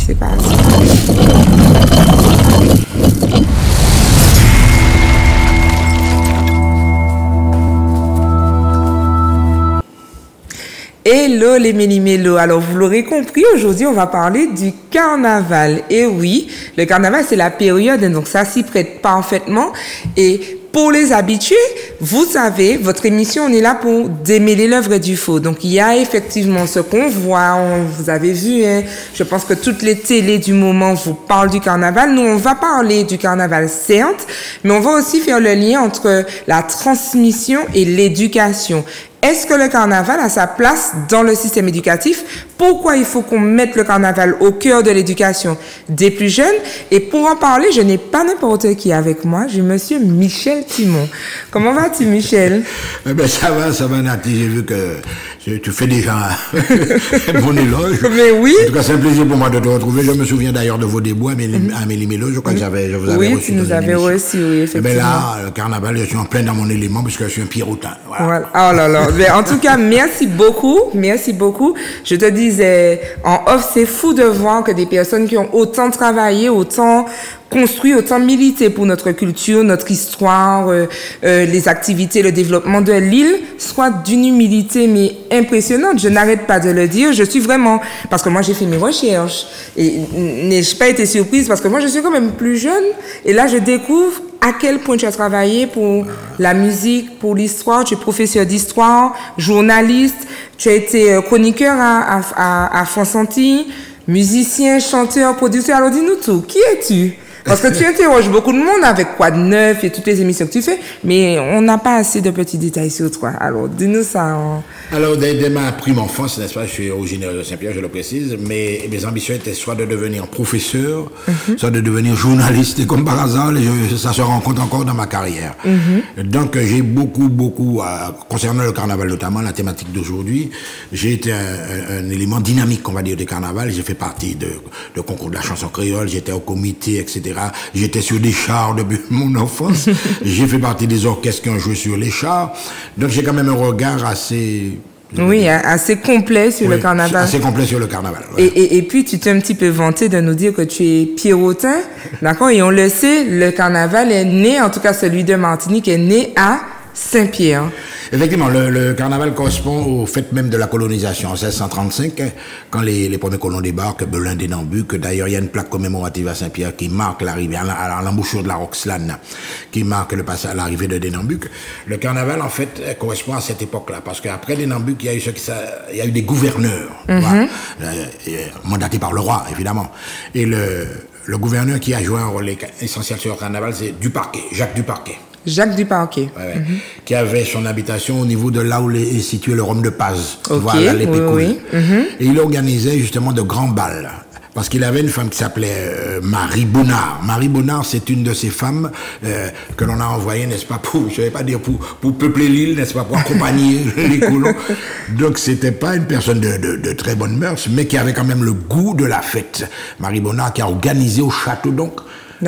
C'est pas ça. Hello les méli-mélos, alors vous l'aurez compris, aujourd'hui on va parler du carnaval. Et oui, le carnaval c'est la période, donc ça s'y prête parfaitement. Et pour les habitués, vous savez, votre émission, on est là pour démêler l'œuvre du faux. Donc il y a effectivement ce qu'on voit, vous avez vu, hein, je pense que toutes les télés du moment vous parlent du carnaval. Nous on va parler du carnaval certes, mais on va aussi faire le lien entre la transmission et l'éducation. Est-ce que le carnaval a sa place dans le système éducatif? Pourquoi il faut qu'on mette le carnaval au cœur de l'éducation des plus jeunes? Et pour en parler, je n'ai pas n'importe qui avec moi. J'ai monsieur Michel Timon. Comment vas-tu, Michel? Eh ben, ça va, Nati. J'ai vu que tu fais déjà mon éloge. Mais oui. En tout cas, c'est un plaisir pour moi de te retrouver. Je me souviens d'ailleurs de vos déboires à Méli-Mélo. Je crois que je vous avais reçu. Oui, tu nous avais reçu, oui, effectivement. Eh ben là, le carnaval, je suis en plein dans mon élément puisque je suis un Pierrotin. Voilà. Oh là là. Mais en tout cas, merci beaucoup. Merci beaucoup. Je te disais, en off, c'est fou de voir que des personnes qui ont autant travaillé, autant construit, autant milité pour notre culture, notre histoire, les activités, le développement de l'île, soit d'une humilité mais impressionnante. Je n'arrête pas de le dire. Je suis vraiment, parce que moi j'ai fait mes recherches et n'ai-je pas été surprise parce que moi je suis quand même plus jeune et là je découvre à quel point tu as travaillé pour la musique, pour l'histoire. Tu es professeur d'histoire, journaliste, tu as été chroniqueur à Fonsanti, musicien, chanteur, producteur. Alors dis-nous tout, qui es-tu? Parce que tu interroges beaucoup de monde avec Quoi de neuf et toutes les émissions que tu fais, mais on n'a pas assez de petits détails sur toi. Alors, dis-nous ça. Alors, dès ma prime enfance, n'est-ce pas, je suis originaire de Saint-Pierre, je le précise, mais mes ambitions étaient soit de devenir professeur, soit de devenir journaliste, et comme par hasard, ça se rencontre encore dans ma carrière. Donc, j'ai beaucoup, concernant le carnaval notamment, la thématique d'aujourd'hui, j'ai été un élément dynamique, on va dire, du carnaval. J'ai fait partie de concours de la chanson créole, j'étais au comité, etc. J'étais sur des chars depuis mon enfance. J'ai fait partie des orchestres qui ont joué sur les chars. Donc j'ai quand même un regard assez... Oui, assez complet sur le carnaval. Assez complet sur le carnaval. Ouais. Et puis, tu t'es un petit peu vanté de nous dire que tu es Pierrotin. D'accord? Et on le sait, le carnaval est né, en tout cas celui de Martinique, est né à Saint-Pierre. Effectivement, le carnaval correspond au fait même de la colonisation en 1635, quand les premiers colons débarquent, Belin des Nambucks. D'ailleurs, il y a une plaque commémorative à Saint-Pierre qui marque l'arrivée à l'embouchure de la Roxelane, qui marque l'arrivée de Denambuc. Le carnaval, en fait, correspond à cette époque-là, parce qu'après Denambuc, il y a eu des gouverneurs, mandatés par le roi, évidemment. Et le gouverneur qui a joué un rôle essentiel sur le carnaval, c'est Duparquet, Jacques Duparquet. Jacques Duparquet. Qui avait son habitation au niveau de là où est situé le Rhum de Paz. Okay, voilà, les oui. Et il organisait justement de grands bals. Parce qu'il avait une femme qui s'appelait Marie Bonnard. Marie Bonnard, c'est une de ces femmes que l'on a envoyées, n'est-ce pas, je vais pas dire pour peupler l'île, n'est-ce pas, pour accompagner les colons. Donc, c'était pas une personne de très bonne mœurs, mais qui avait quand même le goût de la fête. Marie Bonnard qui a organisé au château, donc,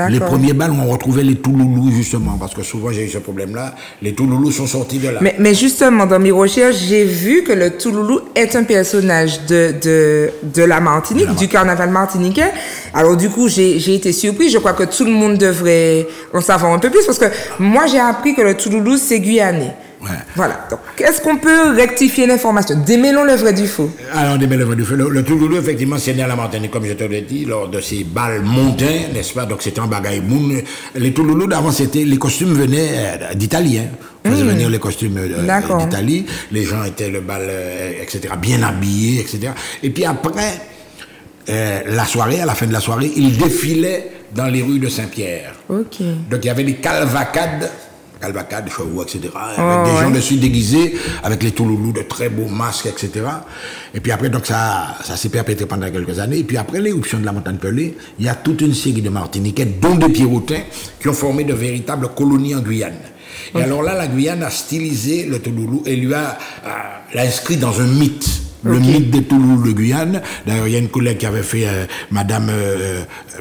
les premiers bals où on retrouvait les Touloulous, justement, parce que souvent j'ai eu ce problème-là, les Touloulous sont sortis de là. Mais justement, dans mes recherches, j'ai vu que le Touloulou est un personnage de la Martinique, du carnaval martiniquais. Alors du coup, j'ai été surprise. Je crois que tout le monde devrait en savoir un peu plus, parce que moi j'ai appris que le Touloulou c'est guyanais. Ouais. Voilà. Donc, est-ce qu'on peut rectifier l'information? Démêlons le vrai du faux. Alors, démêlons le vrai du faux. Le Touloulou, effectivement, c'est né à la Martinique, comme je te l'ai dit, lors de ces bals montains, n'est-ce pas? Donc, c'était en bagaille-boum. Les Touloulous, d'avant, les costumes venaient d'Italie, hein. On faisait venir les costumes d'Italie. Les gens étaient le bal, etc., bien habillés, etc. Et puis après, la soirée, à la fin de la soirée, ils défilaient dans les rues de Saint-Pierre. Ok. Donc, il y avait les cavalcades, chevaux, etc. Avec des gens dessus déguisés, avec les Touloulous, de très beaux masques, etc. Et puis après, donc ça s'est perpétré pendant quelques années. Et puis après l'éruption de la montagne Pelée, il y a toute une série de Martiniquais, dont des Pierrotins, qui ont formé de véritables colonies en Guyane. Et alors là, la Guyane a stylisé le Touloulou et l'a inscrit dans un mythe. Le mythe des Touloulous de Guyane. D'ailleurs, il y a une collègue qui avait fait, Madame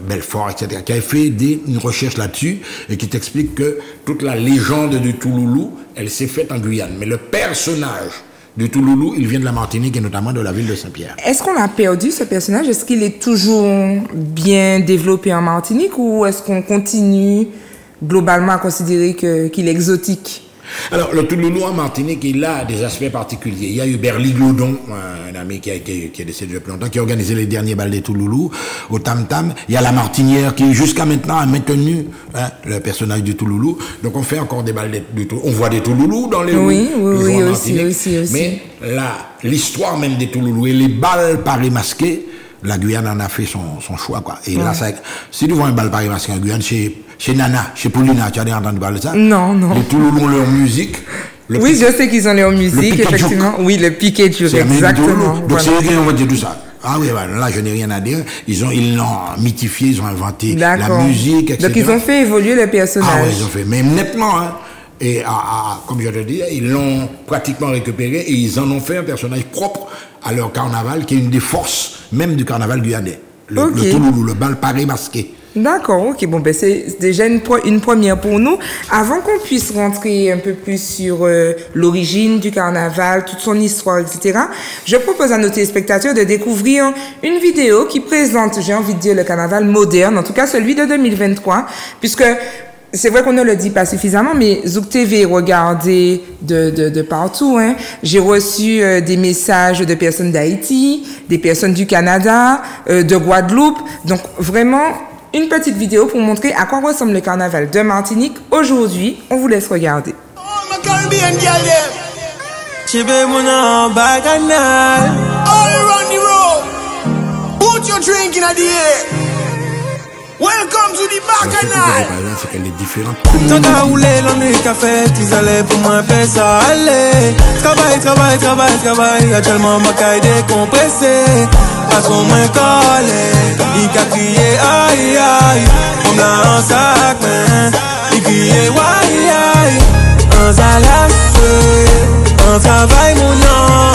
Belfort, etc., qui avait fait une recherche là-dessus et qui t'explique que toute la légende du Touloulou, elle s'est faite en Guyane. Mais le personnage de Touloulou, il vient de la Martinique et notamment de la ville de Saint-Pierre. Est-ce qu'on a perdu ce personnage? Est-ce qu'il est toujours bien développé en Martinique ou est-ce qu'on continue globalement à considérer qu'il est exotique? Alors, le Touloulou en Martinique, il a des aspects particuliers. Il y a eu Berly Glaudon, un ami qui est décédé depuis longtemps, qui a organisé les derniers bals des Touloulou au Tam Tam. Il y a la Martinière qui, jusqu'à maintenant, a maintenu le personnage du Touloulou. Donc, on fait encore des balles du Touloulou. On voit des Touloulous dans les oui, aussi. Mais l'histoire même des Touloulous et les balles Paris masqués, la Guyane en a fait son choix, quoi. Et là, si tu vois un bal Paris masqué en Guyane, chez Nana, chez Paulina, tu as déjà entendu parler de ça? Non. Les Touloulous ont leur musique. Oui, je sais qu'ils ont leur musique, effectivement. Oui, le piquet joke, exactement. Donc, c'est eux qui ont dit tout ça. Ah oui, là, je n'ai rien à dire. Ils l'ont mythifié, ils ont inventé la musique, etc. Donc, ils ont fait évoluer le personnage. Ah oui, ils ont fait. Mais nettement, hein. Et comme je te dis, ils l'ont pratiquement récupéré et ils en ont fait un personnage propre à leur carnaval, qui est une des forces même du carnaval guyanais. Le Touloulou, le bal Paris masqué. D'accord, ok. Bon, ben c'est déjà une première pour nous. Avant qu'on puisse rentrer un peu plus sur l'origine du carnaval, toute son histoire, etc., je propose à nos téléspectateurs de découvrir une vidéo qui présente, j'ai envie de dire, le carnaval moderne, en tout cas celui de 2023, puisque c'est vrai qu'on ne le dit pas suffisamment, mais Zouk TV est regardé de partout, hein. J'ai reçu des messages de personnes d'Haïti, des personnes du Canada, de Guadeloupe. Donc, vraiment, une petite vidéo pour montrer à quoi ressemble le carnaval de Martinique aujourd'hui. On vous laisse regarder. Welcome to the Bacchanal. C'est qu'elle est différente. Tant qu'à rouler l'ennui qu'a fait, ils allaient pour moi faire ça aller. Travail, y'a tellement ma caille décompressée. Pas son moins collé, il a crié aïe aïe. On a un sac, mais il criait aïe aïe. Un zalasse, un travail mon nom.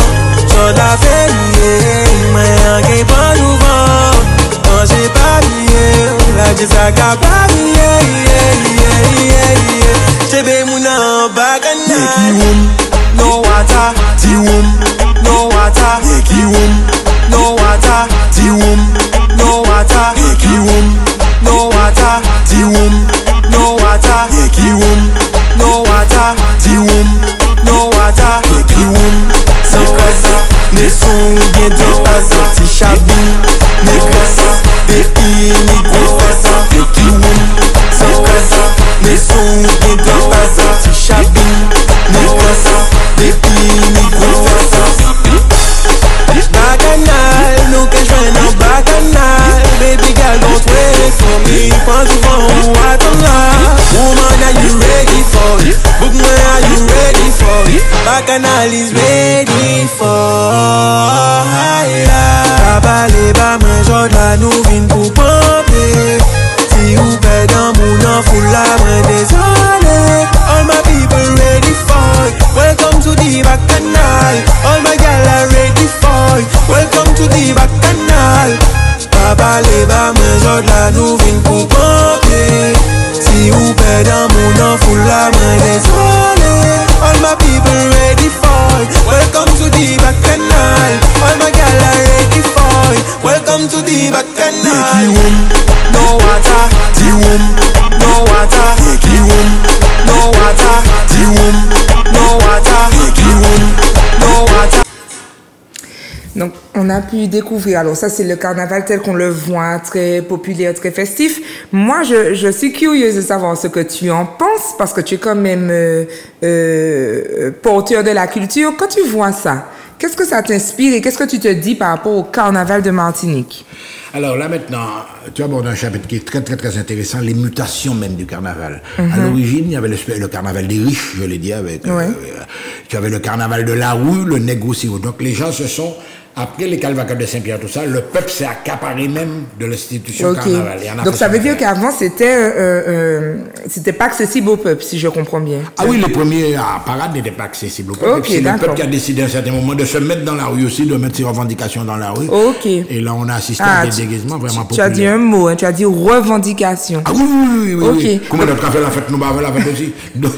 J'en ai fait lier, mais un game pas nouveau. J'ai pas lié, la jisaka pas lié. Chebe muna bagana. No water, tiwum. No water, kiwum. No water, tiwum. No water, kiwum. No water, tiwum. No water, kiwum. No water, tiwum. No water, kiwum. Sans casa, ne sont bien de hasard, si chabou, ne casa, des ini confessa, des kiwum. Sans casa, ne sont bien de hasard, si chabou, ne casa, des ini confessa. Bacchanal, nous que je dans Bacchanal. Baby girl, don't wait for me. Pas souvent, attends là. Woman, are you ready for it? Book me, are you ready for it? Bacchanal is ready for it. Tabalé, ba, main jaune, la nous vine pour pomper. Si vous perdez dans mon enfant, la main désolé. All my people ready for it. Welcome to the Bacchanal. All my girls are ready for it. Welcome to the Bacchanal. Papa les bas, main jaune, la nous vine pour pomper. Si vous perdez dans mon enfant, la main désolé. All my people ready for it. Welcome to the Bacchanal. All my girls are ready for it. Welcome to the Bacchanal. No water, tiwum. No water, kiwum. No water, tiwum. No water, kiwum. No water. Donc, on a pu découvrir. Alors, ça, c'est le carnaval tel qu'on le voit, très populaire, très festif. Moi, je suis curieuse de savoir ce que tu en penses, parce que tu es quand même porteur de la culture. Quand tu vois ça, qu'est-ce que ça t'inspire et qu'est-ce que tu te dis par rapport au carnaval de Martinique? Alors là maintenant, tu abordes un chapitre qui est très très très intéressant, les mutations même du carnaval. À l'origine, il y avait le carnaval des riches, je l'ai dit, avec tu avais le carnaval de la rue, le négocié. Donc les gens se sont après les Calvacades de Saint-Pierre, tout ça, le peuple s'est accaparé même de l'institution carnaval. Donc ça veut dire qu'avant, c'était pas accessible au peuple, si je comprends bien. Ah oui, les premiers parades n'étaient pas accessibles au peuple. C'est le peuple qui a décidé à un certain moment de se mettre dans la rue aussi, de mettre ses revendications dans la rue. Et là, on a assisté à des déguisements vraiment populaires. Tu as dit un mot, hein, tu as dit revendication. Ah oui. Comment notre a fait la fête, nous avons la fête aussi. Donc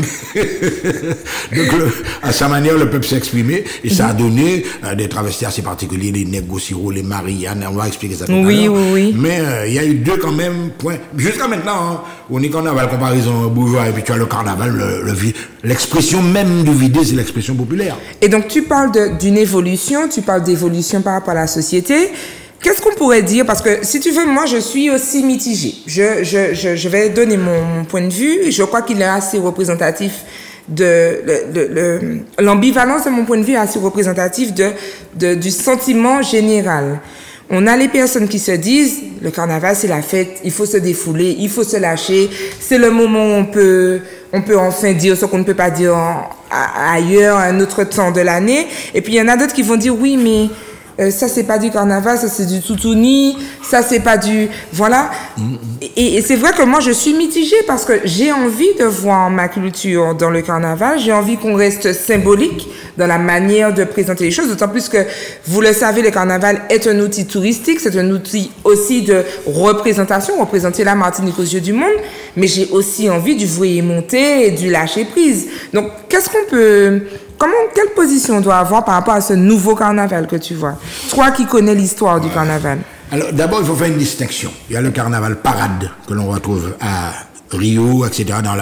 à sa manière, le peuple s'est exprimé et ça a donné des travestis assez particuliers, les négociants, les Marianne, on va expliquer ça tout à l'heure. Oui. Mais il y a eu deux quand même points. Jusqu'à maintenant, on est carnaval, comparaison bourgeois, et puis tu as le carnaval, l'expression même du vidé, c'est l'expression populaire. Et donc tu parles d'une évolution, tu parles d'évolution par rapport à la société. Qu'est-ce qu'on pourrait dire? Parce que si tu veux, moi je suis aussi mitigée. Je vais donner mon point de vue. Je crois qu'il est assez représentatif l'ambivalence de mon point de vue est assez représentative du sentiment général. On a les personnes qui se disent, le carnaval c'est la fête, il faut se défouler, il faut se lâcher, c'est le moment où on peut enfin dire ce qu'on ne peut pas dire ailleurs, à un autre temps de l'année. Et puis il y en a d'autres qui vont dire, oui mais ça c'est pas du carnaval, ça c'est du toutouni, ça c'est pas du... Voilà. Et c'est vrai que moi je suis mitigée parce que j'ai envie de voir ma culture dans le carnaval, j'ai envie qu'on reste symbolique dans la manière de présenter les choses, d'autant plus que, vous le savez, le carnaval est un outil touristique, c'est un outil aussi de représentation, représenter la Martinique aux yeux du monde, mais j'ai aussi envie du voyer monter et du lâcher prise. Donc qu'est-ce qu'on peut... Quelle position on doit avoir par rapport à ce nouveau carnaval que tu vois? Toi qui connais l'histoire du carnaval. Alors, d'abord, il faut faire une distinction. Il y a le carnaval parade que l'on retrouve à Rio, etc., dans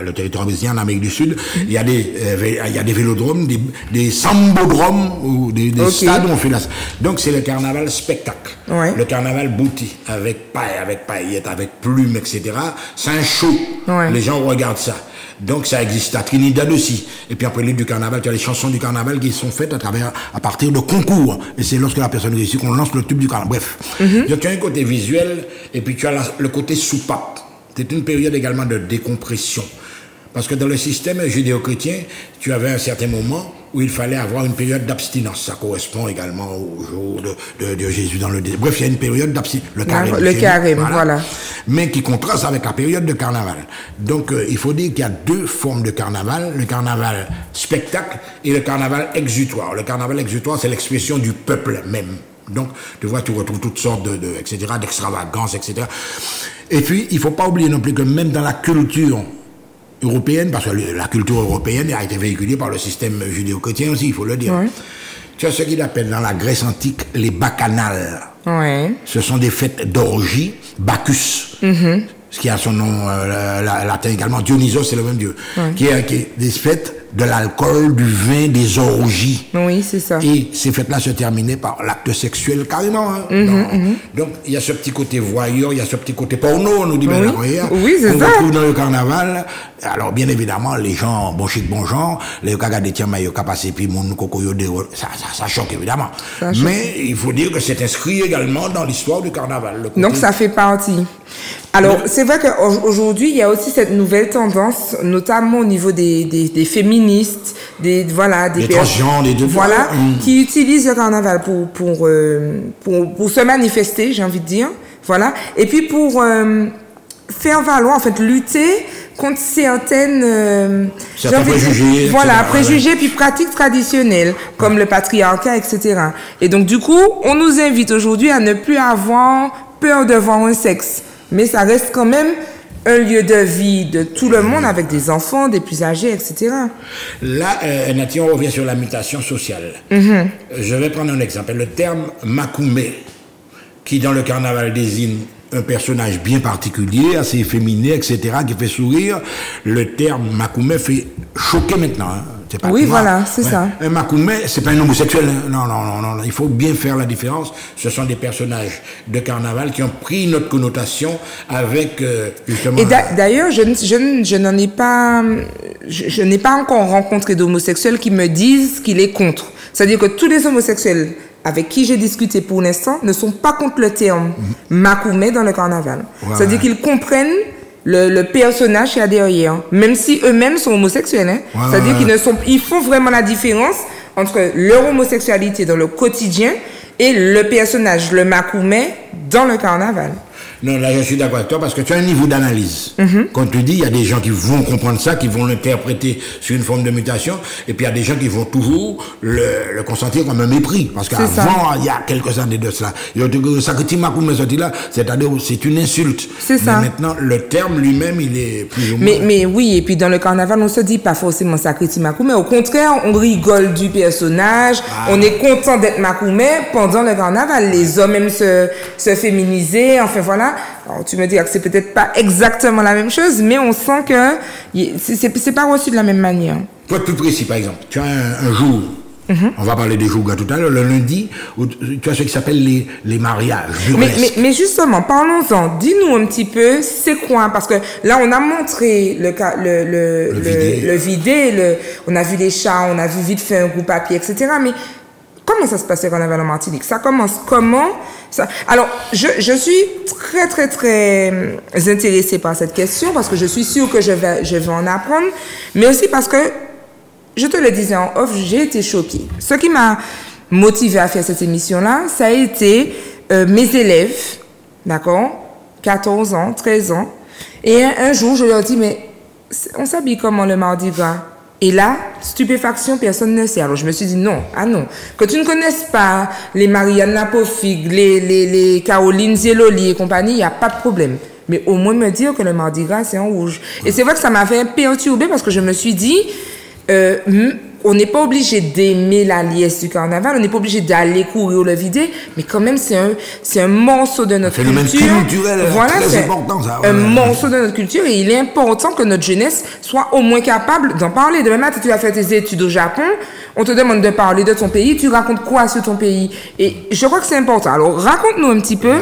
le territoire brésilien, en Amérique du Sud. Il y a des vélodromes, des sambodromes, ou des stades où on fait la... Donc, c'est le carnaval spectacle. Ouais. Le carnaval bouti, avec paille, avec paillettes, avec plumes, etc. C'est un show. Ouais. Les gens regardent ça. Donc ça existe à Trinidad aussi. Et puis après du carnaval, tu as les chansons du carnaval qui sont faites à partir de concours. Et c'est lorsque la personne réussit qu'on lance le tube du carnaval. Bref. Donc tu as un côté visuel et puis tu as le côté soupape. C'est une période également de décompression. Parce que dans le système judéo-chrétien, tu avais un certain moment où il fallait avoir une période d'abstinence. Ça correspond également au jour de Jésus dans le désert. Bref, il y a une période d'abstinence. Le carême, voilà. Mais qui contraste avec la période de carnaval. Donc, il faut dire qu'il y a deux formes de carnaval. Le carnaval spectacle et le carnaval exutoire. Le carnaval exutoire, c'est l'expression du peuple même. Donc, tu vois, tu retrouves toutes sortes etc., d'extravagances, etc. Et puis, il ne faut pas oublier non plus que même dans la culture européenne, parce que la culture européenne a été véhiculée par le système judéo-chrétien aussi, il faut le dire. Ouais. Tu as ce qu'il appelle dans la Grèce antique les bacchanales. Ouais. Ce sont des fêtes d'orgie, Bacchus, ce qui a son nom latin également, Dionysos, c'est le même dieu, qui est des fêtes de l'alcool, du vin, des orgies. Oui, c'est ça. Et ces fêtes-là se terminaient par l'acte sexuel carrément. Hein. Donc, il y a ce petit côté voyeur, il y a ce petit côté porno, on nous dit bien la première. Oui, c'est ça. On retrouve dans le carnaval. Alors, bien évidemment, les gens, bon chic, bon genre, les cas des tiens, maillot, passé, puis mon cocoyo, ça choque évidemment. Ça choque. Mais il faut dire que c'est inscrit également dans l'histoire du carnaval. Donc, ça fait partie. Alors, c'est vrai qu'aujourd'hui, il y a aussi cette nouvelle tendance, notamment au niveau des féministes, des transgenres, des deux. Voilà, qui utilisent le carnaval pour se manifester, j'ai envie de dire. Voilà. Et puis pour faire valoir, en fait, lutter contre certains préjugés. Voilà, préjugés puis pratiques traditionnelles, comme le patriarcat, etc. Et donc, du coup, on nous invite aujourd'hui à ne plus avoir peur devant un sexe. Mais ça reste quand même un lieu de vie de tout le monde avec des enfants, des plus âgés, etc. Là, Nathalie, on revient sur la mutation sociale. Je vais prendre un exemple. Le terme makoumé, qui dans le carnaval désigne un personnage bien particulier, assez efféminé, etc., qui fait sourire. Le terme makoumé fait choquer maintenant. Hein. Pas oui, voilà, c'est ça. Un makoumé, c'est pas un homosexuel. Non. Il faut bien faire la différence. Ce sont des personnages de carnaval qui ont pris notre connotation avec justement. Et d'ailleurs, je n'ai pas encore rencontré d'homosexuels qui me disent qu'il est contre. C'est-à-dire que tous les homosexuels avec qui j'ai discuté pour l'instant ne sont pas contre le terme makoumé dans le carnaval. Voilà. C'est-à-dire qu'ils comprennent le personnage qu'il y a derrière, même si eux-mêmes sont homosexuels. Hein. C'est-à-dire qu'ils font vraiment la différence entre leur homosexualité dans le quotidien et le personnage, le Macoumé, dans le carnaval. Non, là, je suis d'accord avec toi parce que tu as un niveau d'analyse. Quand tu dis, il y a des gens qui vont comprendre ça, qui vont l'interpréter sur une forme de mutation, et puis il y a des gens qui vont toujours le consentir comme un mépris. Parce qu'avant, il y a quelques années de cela, ça que Timakoumé sorti là, c'est-à-dire c'est une insulte. C'est ça. Mais maintenant, le terme lui-même, il est plus ou moins... Mais oui, et puis dans le carnaval, on se dit pas forcément Sakriti Makoumé. Au contraire, on rigole du personnage, on est content d'être Makoumé pendant le carnaval. Les hommes aiment se féminiser, enfin voilà. Alors, tu me dis que c'est peut-être pas exactement la même chose, mais on sent que c'est pas reçu de la même manière. Pour être plus précis, par exemple, tu as un jour, on va parler des jours tout à l'heure, le lundi, où tu as ce qui s'appelle les mariages burlesques. Mais justement, parlons-en. Dis-nous un petit peu, c'est quoi? Parce que là, on a montré le vidé, on a vu les chats, on a vu vite fait un groupe à pied, etc. Mais comment ça se passe le carnaval en Martinique? Ça commence comment? Alors, je suis très, très, très intéressée par cette question parce que je suis sûre que je vais en apprendre, mais aussi parce que, je te le disais en off, j'ai été choquée. Ce qui m'a motivée à faire cette émission-là, ça a été mes élèves, d'accord, 14 ans, 13 ans, et un jour, je leur dis, mais on s'habille comment le Mardi Gras? Et là, stupéfaction, personne ne sait. Alors je me suis dit non, que tu ne connaisses pas les Marianne Lapofig, les Caroline Zieloli et compagnie, il n'y a pas de problème. Mais au moins me dire que le Mardi Gras, c'est en rouge. Et c'est vrai que ça m'avait perturbée parce que je me suis dit, on n'est pas obligé d'aimer la liesse du carnaval, on n'est pas obligé d'aller courir ou le vider, mais quand même, c'est un morceau de notre culture. Culturel, voilà, très important, ça. Un morceau de notre culture et il est important que notre jeunesse soit au moins capable d'en parler. Demain matin, tu as fait tes études au Japon, on te demande de parler de ton pays, tu racontes quoi sur ton pays? Et je crois que c'est important. Alors, raconte-nous un petit peu.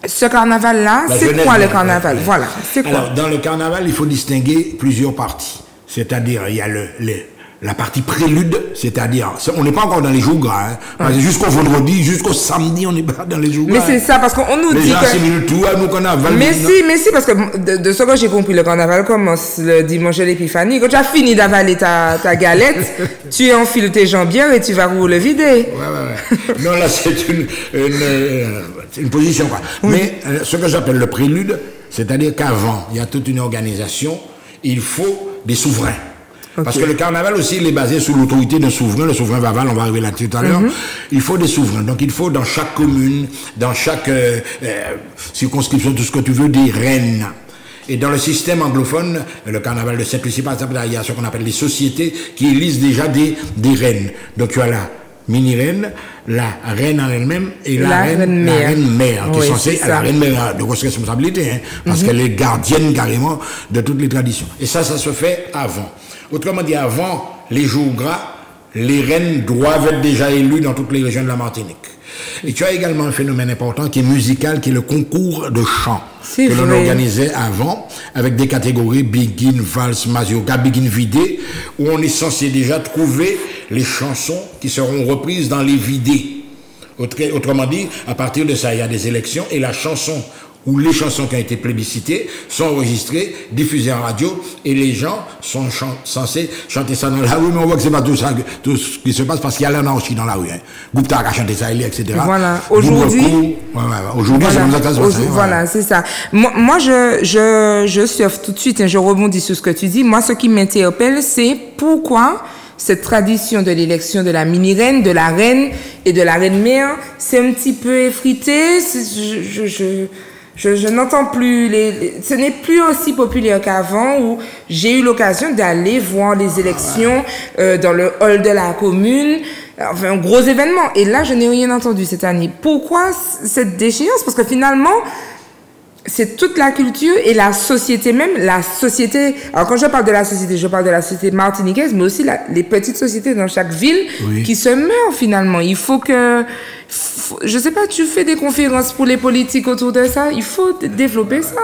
Ce carnaval-là, c'est quoi le carnaval? Voilà, c'est quoi? Alors, dans le carnaval, il faut distinguer plusieurs parties. C'est-à-dire, il y a la partie prélude, c'est-à-dire, on n'est pas encore dans les jours gras, hein, parce que jusqu'au vendredi, jusqu'au samedi, on n'est pas dans les jours gras. Mais c'est ça, parce qu'on nous dit que... tout, nous carnaval. Mais si, parce que de ce que j'ai compris, le carnaval commence le dimanche de l'épiphanie. Quand tu as fini d'avaler ta galette, tu enfiles tes jambières et tu vas rouler le vider. Ouais. Non, là, c'est une position, quoi. Oui. Mais ce que j'appelle le prélude, c'est-à-dire qu'avant, il y a toute une organisation, il faut des souverains. Okay. Parce que le carnaval aussi, il est basé sous l'autorité d'un souverain. Le souverain Vaval, on va arriver là-dessus tout à l'heure. Il faut des souverains. Donc, il faut dans chaque commune, dans chaque circonscription, tout ce que tu veux, des reines. Et dans le système anglophone, le carnaval de Saint-Lucie, par exemple, il y a ce qu'on appelle les sociétés qui élisent déjà des reines. Donc, tu as la mini-reine, la reine en elle-même et la reine mère, qui est censée, la reine mère a de grosses responsabilités, hein, parce qu'elle est gardienne carrément de toutes les traditions. Et ça se fait avant. Autrement dit, avant les jours gras, les reines doivent être déjà élues dans toutes les régions de la Martinique. Et tu as également un phénomène important qui est musical, qui est le concours de chant que l'on organisait avant, avec des catégories Begin, Vals, Mazioka, Begin Vidé, où on est censé déjà trouver les chansons qui seront reprises dans les vidés. Autrement dit, à partir de ça, il y a des élections et la chanson où les chansons qui ont été plébiscitées sont enregistrées, diffusées en radio, et les gens sont censés chanter ça dans la rue, mais on voit que c'est pas tout ça, tout ce qui se passe, parce qu'il y a l'anarchie dans la rue, hein. Gupta a chanté ça, etc. Voilà. Aujourd'hui, aujourd'hui, c'est comme ça que ça se passe. Voilà, c'est ça. Moi, je surfe tout de suite, hein, je rebondis sur ce que tu dis. Moi, ce qui m'interpelle, c'est pourquoi cette tradition de l'élection de la mini-reine, de la reine et de la reine-mère, c'est un petit peu effrité. Je n'entends plus ce n'est plus aussi populaire qu'avant où j'ai eu l'occasion d'aller voir les élections dans le hall de la commune, enfin un gros événement. Et là, je n'ai rien entendu cette année. Pourquoi cette déchéance? Parce que finalement, c'est toute la culture et la société même, la société. Alors quand je parle de la société martiniquaise, mais aussi les petites sociétés dans chaque ville qui se meurent finalement. Il faut que, je sais pas, tu fais des conférences pour les politiques autour de ça. Il faut développer ça.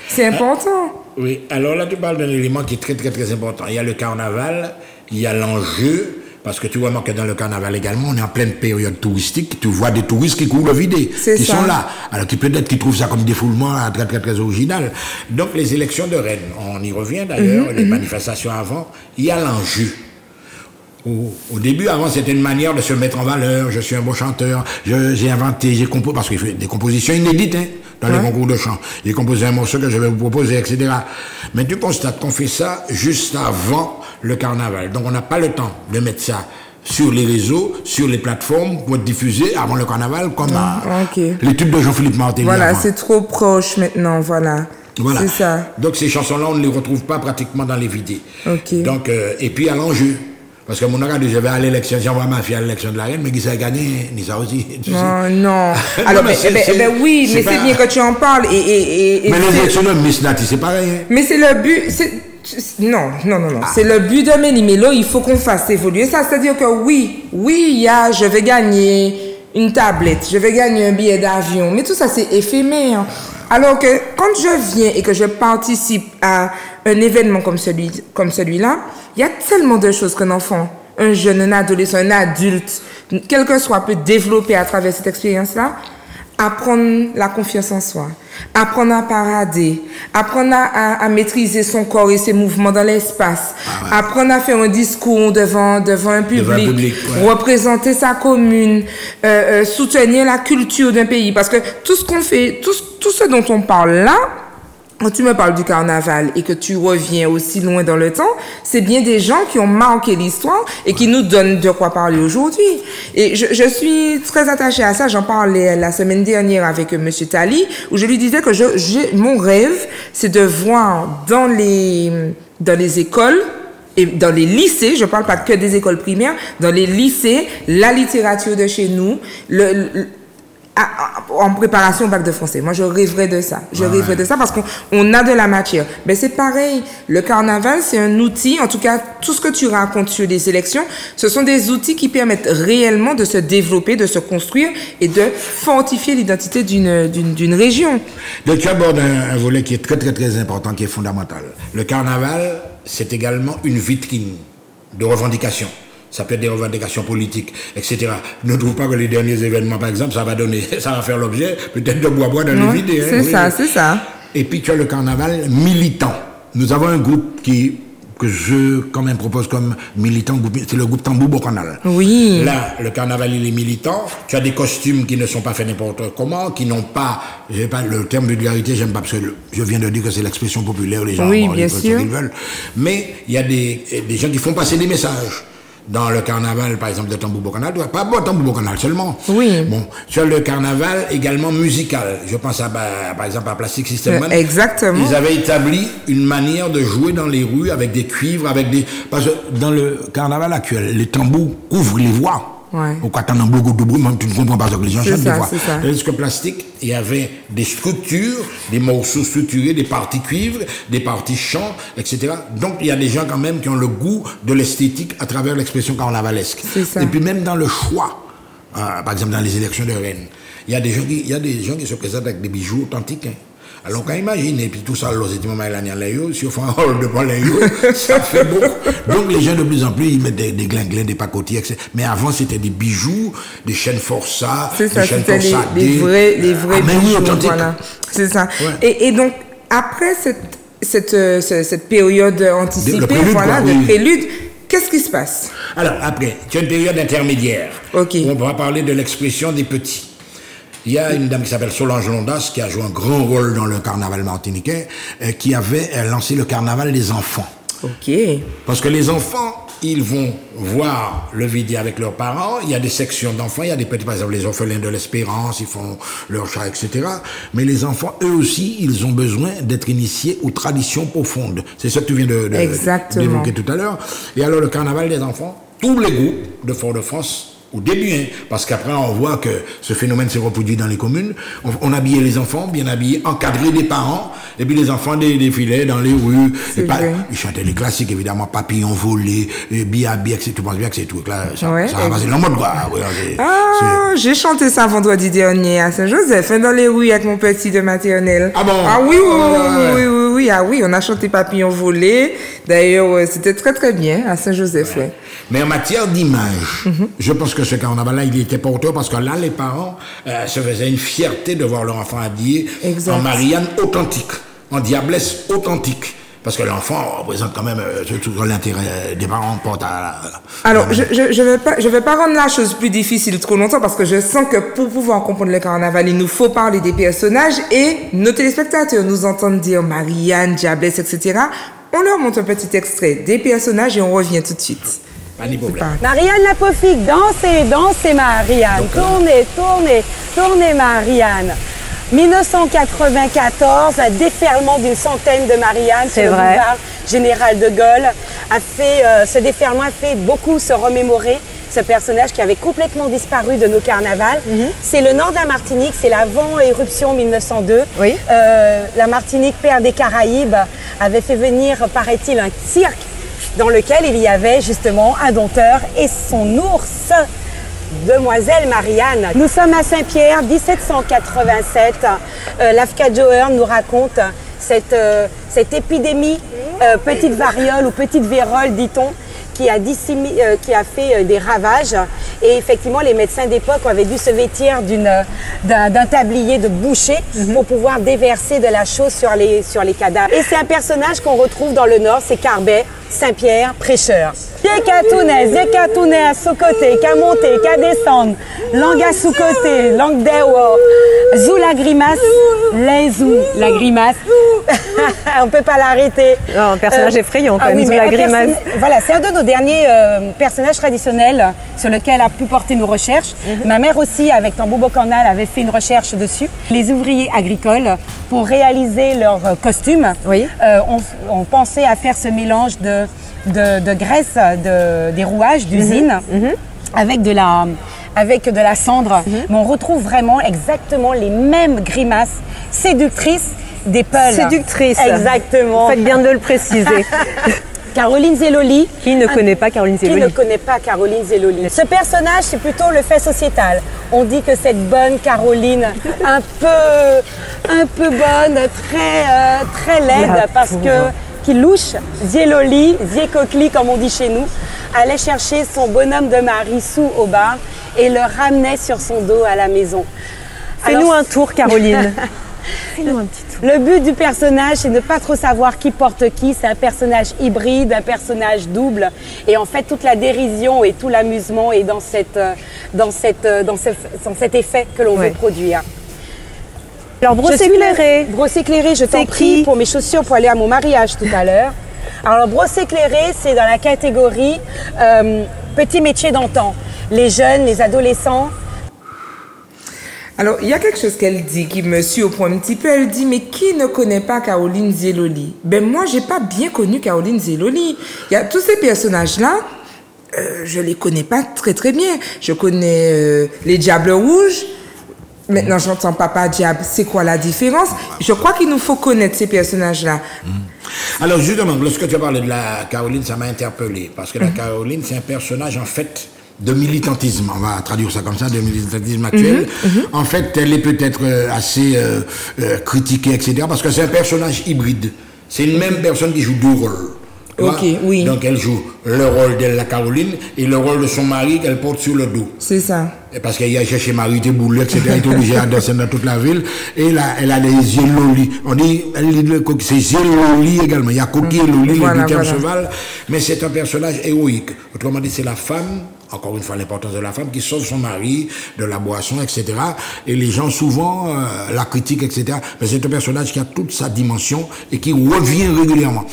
C'est important. Oui. Alors là, tu parles d'un élément qui est très très très important. Il y a le carnaval, il y a l'enjeu. Parce que tu vois que dans le carnaval également, on est en pleine période touristique. Tu vois des touristes qui courent le vidé, qui sont là. Alors peut-être qu'ils trouvent ça comme défoulement très très très original. Donc les élections de reines, on y revient d'ailleurs, les manifestations avant, il y a l'enjeu. Au début, avant, c'était une manière de se mettre en valeur. Je suis un beau chanteur. J'ai inventé, j'ai composé, parce qu'il fait des compositions inédites, hein, dans les concours de chant. J'ai composé un morceau que je vais vous proposer, etc. Mais tu constates qu'on fait ça juste avant le carnaval. Donc, on n'a pas le temps de mettre ça sur les réseaux, sur les plateformes, pour être diffusé avant le carnaval, comme les tubes de Jean-Philippe Martelly. Voilà, avant. c'est trop proche maintenant, voilà. Voilà. C'est ça. Donc ces chansons-là, on ne les retrouve pas pratiquement dans les vidéos. Donc, et puis à l'enjeu. Parce que mon gars dit, je vais à l'élection, j'envoie ma fille à l'élection de la reine, mais qui s'est gagné, ni ça aussi. Non. Alors, oui, mais c'est bien que tu en parles. Mais les élections de Miss Nati, c'est pareil. Hein? Mais c'est le but. Non. C'est le but de Méli-Mélo, il faut qu'on fasse évoluer ça. C'est-à-dire que oui, je vais gagner une tablette, je vais gagner un billet d'avion, mais tout ça, c'est éphémère. Alors que quand je viens et que je participe à un événement comme celui-là, il y a tellement de choses qu'un enfant, un jeune, un adolescent, un adulte, quel que soit, peut développer à travers cette expérience-là. Apprendre la confiance en soi, apprendre à parader, apprendre à maîtriser son corps et ses mouvements dans l'espace, apprendre à faire un discours devant un public, représenter sa commune, soutenir la culture d'un pays. Parce que tout ce qu'on fait, tout ce dont on parle là, quand tu me parles du carnaval et que tu reviens aussi loin dans le temps, c'est bien des gens qui ont marqué l'histoire et qui nous donnent de quoi parler aujourd'hui. Et je suis très attachée à ça. J'en parlais la semaine dernière avec Monsieur Tali, où je lui disais que mon rêve, c'est de voir dans les écoles et dans les lycées, je parle pas que des écoles primaires, dans les lycées, la littérature de chez nous, en préparation au bac de français. Moi, je rêverais de ça. Je rêverais de ça parce qu'on a de la matière. Mais c'est pareil. Le carnaval, c'est un outil. En tout cas, tout ce que tu racontes sur les élections, ce sont des outils qui permettent réellement de se développer, de se construire et de fortifier l'identité d'une région. Donc, tu abordes un volet qui est très, très, très important, qui est fondamental. Le carnaval, c'est également une vitrine de revendications. Ça peut être des revendications politiques, etc. Ne trouve pas que les derniers événements, par exemple, ça va faire l'objet peut-être de bois dans les vidéos. C'est ça. Et puis tu as le carnaval militant. Nous avons un groupe que je quand même propose comme militant, c'est le groupe Tambou Bocanal. Oui. Là, le carnaval, il est militant. Tu as des costumes qui ne sont pas faits n'importe comment, qui n'ont pas, j'ai pas le terme vulgarité, j'aime pas parce que je viens de dire que c'est l'expression populaire, les gens bien sûr. Ce qu'ils veulent. Mais il y a des gens qui font passer des messages. Dans le carnaval, par exemple, de Tambou Bocanal, pas Tambou Bocanal seulement. Oui. Bon, sur le carnaval également musical. Je pense par exemple, à Plastic System Man. Exactement. Ils avaient établi une manière de jouer dans les rues avec des cuivres, parce que dans le carnaval actuel, les tambours couvrent les voix. Au cas où beaucoup de bruit, tu ne comprends pas ce que les gens chantent des fois. Tandis que Plastique, il y avait des structures, des morceaux structurés, des parties cuivres, des parties chants, etc. Donc il y a des gens quand même qui ont le goût de l'esthétique à travers l'expression carnavalesque. Et puis même dans le choix, par exemple dans les élections de Rennes, il y a des gens qui se présentent avec des bijoux authentiques. Hein. Alors, quand imagine, et puis tout ça, si on fait un hall de Paléo, ça fait beaucoup. Donc, les gens, de plus en plus, ils mettent des glinglins, des pacotiers, etc. Mais avant, c'était des bijoux, des chaînes forçats, des chaînes forçats. Les vrais bijoux, authentiques. Voilà. C'est ça. Ouais. Et donc, après cette période anticipée, de prélude, qu'est-ce qui se passe? Alors, après, tu as une période intermédiaire. OK. On va parler de l'expression des petits. Il y a une dame qui s'appelle Solange Londas qui a joué un grand rôle dans le carnaval martiniquais, qui avait lancé le carnaval des enfants. OK. Parce que les enfants, ils vont voir le vidéo avec leurs parents. Il y a des sections d'enfants, il y a des petits, par exemple, les orphelins de l'espérance, ils font leur chat, etc. Mais les enfants, eux aussi, ils ont besoin d'être initiés aux traditions profondes. C'est ça que tu viens d'évoquer tout à l'heure. Et alors, le carnaval des enfants, tous les groupes de Fort-de-France, au début, hein, parce qu'après on voit que ce phénomène s'est reproduit dans les communes. On habillait les enfants, bien habillés, encadrés des parents, et puis les enfants défilaient dans les rues. Ils chantaient les classiques, évidemment, Papillon volé, Biabi, etc. Tu penses bien que c'est tout là, ça va passer dans le mode, quoi. J'ai chanté ça vendredi dernier à Saint-Joseph, dans les rues avec mon petit de maternelle. Ah bon? Ah oui, on a chanté Papillon volé. D'ailleurs, c'était très très bien à Saint-Joseph, ouais. Mais en matière d'image, je pense que ce carnaval-là, il était porteur parce que là, les parents se faisaient une fierté de voir leur enfant habillé en Marianne authentique, en diablesse authentique. Parce que l'enfant représente quand même tout l'intérêt des parents porte à... Alors, je vais pas rendre la chose plus difficile trop longtemps parce que je sens que pour pouvoir comprendre le carnaval, il nous faut parler des personnages et nos téléspectateurs nous entendent dire Marianne, Diablesse, etc. On leur montre un petit extrait des personnages et on revient tout de suite. Pas de problème. Marianne la Pofique, dansez, dansez Marianne, tournez, tournez, tournez Marianne. 1994, un déferlement d'une centaine de Marianne sur le boulevard Général de Gaulle ce déferlement a fait beaucoup se remémorer ce personnage qui avait complètement disparu de nos carnavals. C'est le nord de la Martinique, c'est l'avant-éruption 1902. Oui. La Martinique, père des Caraïbes, avait fait venir, paraît-il, un cirque dans lequel il y avait justement un dompteur et son ours, Demoiselle Marianne. Nous sommes à Saint-Pierre, 1787. Lafka Joern nous raconte cette épidémie, petite variole ou petite vérole, dit-on, qui a fait des ravages. Et effectivement, les médecins d'époque avaient dû se vêtir d'un tablier de boucher pour pouvoir déverser de la chaux sur les cadavres. Et c'est un personnage qu'on retrouve dans le Nord, c'est Carbet, Saint-Pierre, prêcheur. Yekatounès à sous-côté, qu'à monter, qu'à descendre, langue à sous-côté, langue d'eau, zou la grimace, les zou, la grimace. On peut pas l'arrêter. Non, un personnage effrayant quand même, zou la grimace. Voilà, c'est un de nos derniers personnages traditionnels sur lequel a pu porter nos recherches. Ma mère aussi, avec Tambo Bocanal, avait fait une recherche dessus. Les ouvriers agricoles, pour réaliser leurs costumes, ont pensé à faire ce mélange de graisse des rouages d'usine avec de la cendre. Mais on retrouve vraiment exactement les mêmes grimaces séductrices des peuls. Séductrices. Exactement. Faites bien de le préciser. Caroline Zelloli. Qui ne connaît pas Caroline Zelloli? Qui ne connaît pas Caroline Zelloli? Ce personnage, c'est plutôt le fait sociétal. On dit que cette bonne Caroline, un peu bonne, très laide, parce que qui louche, Zelloli, Ziekokli comme on dit chez nous, allait chercher son bonhomme de mari sous au bar et le ramenait sur son dos à la maison. Fais-nous un tour, Caroline. Fais-nous un petit tour. Le but du personnage, c'est de ne pas trop savoir qui porte qui. C'est un personnage hybride, un personnage double. Et en fait, toute la dérision et tout l'amusement est dans cet effet que l'on veut produire. Alors, brosse éclairée. Brosse éclairée, je t'en prie, pour mes chaussures pour aller à mon mariage tout à l'heure. Alors, brosse éclairée, c'est dans la catégorie petit métier d'antan. Les jeunes, les adolescents. Alors, il y a quelque chose qu'elle dit qui me surprend un petit peu. Elle dit, mais qui ne connaît pas Caroline Zelloli? Ben, moi, j'ai pas bien connu Caroline Zelloli. Il y a tous ces personnages-là, je les connais pas très bien. Je connais les Diables Rouges. Maintenant, j'entends Papa Diable. C'est quoi la différence? Je crois qu'il nous faut connaître ces personnages-là. Alors, justement, lorsque tu as parlé de la Caroline, ça m'a interpellé. Parce que la Caroline, c'est un personnage, en fait, de militantisme. On va traduire ça comme ça, de militantisme actuel. En fait, elle est peut-être assez critiquée, etc. Parce que c'est un personnage hybride. C'est une même personne qui joue deux rôles. Ok, oui. Donc, elle joue le rôle de la Caroline et le rôle de son mari qu'elle porte sur le dos. C'est ça. Parce qu'elle a cherché Marie, était boulée, etc. Elle est obligée à danser dans toute la ville. Et là, elle a des yeux lolis. On dit, c'est yeux lolis également. Il y a Coquille et Loli, le huitième cheval. Mais c'est un personnage héroïque. Autrement dit, c'est la femme, encore une fois, l'importance de la femme, qui sauve son mari de la boisson, etc. Et les gens, souvent, la critiquent, etc. Mais c'est un personnage qui a toute sa dimension et qui revient régulièrement.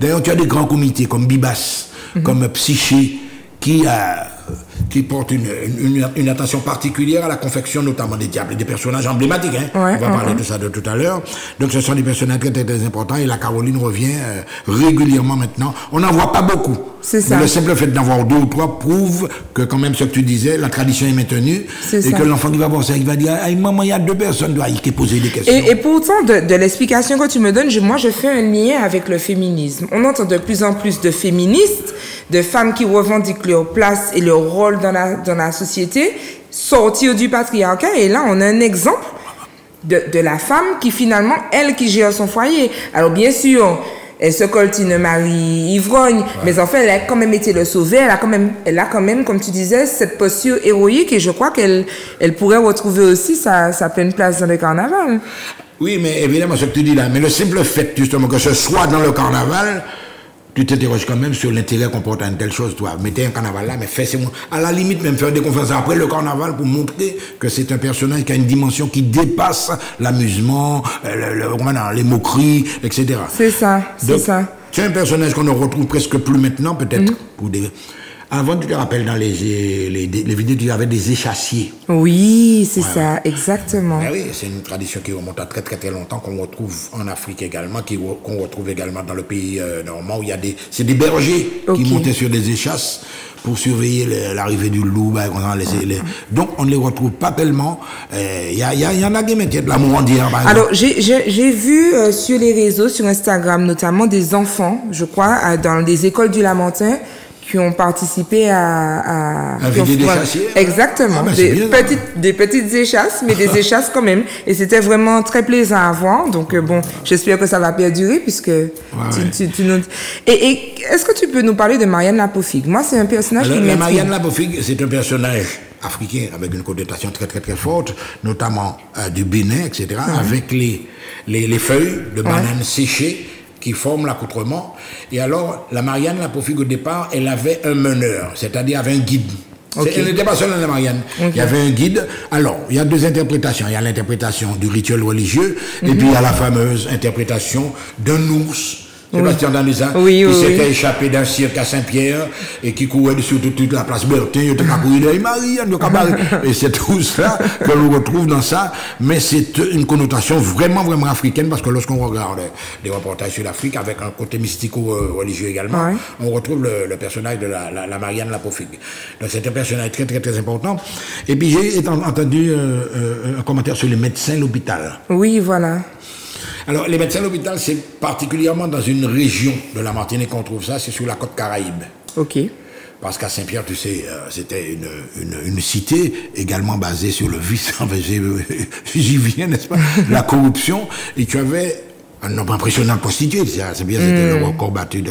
D'ailleurs, tu as des grands comités comme Bibas, comme Psyché, qui portent une attention particulière à la confection notamment des diables, des personnages emblématiques. Hein. On va parler de ça de tout à l'heure. Donc ce sont des personnages très importants et la Caroline revient régulièrement maintenant. On n'en voit pas beaucoup. C'est ça. Mais le simple fait d'avoir deux ou trois prouve que quand même ce que tu disais, la tradition est maintenue et que l'enfant qui va voir ça, il va dire « maman, il y a deux personnes qui posent des questions ». Et pourtant, de l'explication que tu me donnes, moi je fais un lien avec le féminisme. On entend de plus en plus de féministes, de femmes qui revendiquent leur place et leur rôle dans la société, sortir du patriarcat. Et là, on a un exemple de la femme qui finalement, elle qui gère son foyer. Alors bien sûr, elle se coltine un mari ivrogne, mais en fait, elle a quand même été le sauver. Elle a quand même, comme tu disais, cette posture héroïque et je crois qu'elle pourrait retrouver aussi sa pleine place dans le carnaval. Oui, mais évidemment, ce que tu dis là, mais le simple fait, justement, que ce soit dans le carnaval, tu t'interroges quand même sur l'intérêt qu'on porte à une telle chose, toi. Mettez un carnaval là, mais à la limite, même faire des conférences après le carnaval pour montrer que c'est un personnage qui a une dimension qui dépasse l'amusement, les moqueries, etc. C'est ça, c'est ça. C'est un personnage qu'on ne retrouve presque plus maintenant, peut-être, pour des... Avant, tu te rappelles, dans les vidéos, tu avais des échassiers. Oui, c'est ça, exactement. Ben oui, c'est une tradition qui remonte à très très très longtemps, qu'on retrouve en Afrique également, qu'on retrouve également dans le pays normand, où il y a c'est des bergers qui montaient sur des échasses pour surveiller l'arrivée du loup. Donc, on ne les retrouve pas tellement. Il y en a qui mettent de l'amour en dire. Alors, j'ai vu sur les réseaux, sur Instagram notamment, des enfants, je crois, dans des écoles du Lamentin, qui ont participé à des échassiers. Exactement. Des petites échasses, mais des échasses quand même. Et c'était vraiment très plaisant à voir. Donc, bon, j'espère que ça va perdurer puisque tu nous... Et est-ce que tu peux nous parler de Marianne Lapofigue? Moi, c'est un personnage qui m'intrigue. Marianne Lapofigue, c'est un personnage africain avec une connotation très très très forte, notamment du Bénin, etc., avec les feuilles de bananes séchées qui forment l'accoutrement. Et alors, la Marianne Lapofigue, au départ, elle avait un meneur, c'est-à-dire avait un guide. Elle n'était pas seule, la Marianne. Il y avait un guide. Alors, il y a deux interprétations. Il y a l'interprétation du rituel religieux, et puis il y a la fameuse interprétation d'un ours. Sébastien Danisa, qui s'était échappé d'un cirque à Saint-Pierre et qui courait sur toute la place Bertin, il était courir Marianne, et c'est tout ça que l'on retrouve dans ça, mais c'est une connotation vraiment, vraiment africaine, parce que lorsqu'on regarde des reportages sur l'Afrique, avec un côté mystico-religieux également, on retrouve le personnage de la Marianne Lapofigue. Donc c'est un personnage très, très, très important. Et puis j'ai entendu un commentaire sur les médecins de l'hôpital. Oui, voilà. Alors, les médecins de l'hôpital, c'est particulièrement dans une région de la Martinique qu'on trouve ça, c'est sur la côte Caraïbe. Ok. Parce qu'à Saint-Pierre, tu sais, c'était une cité également basée sur le vice, enfin, j'y viens, n'est-ce pas, la corruption, et tu avais un nombre impressionnant de prostituées, c'est bien, c'était le record battu.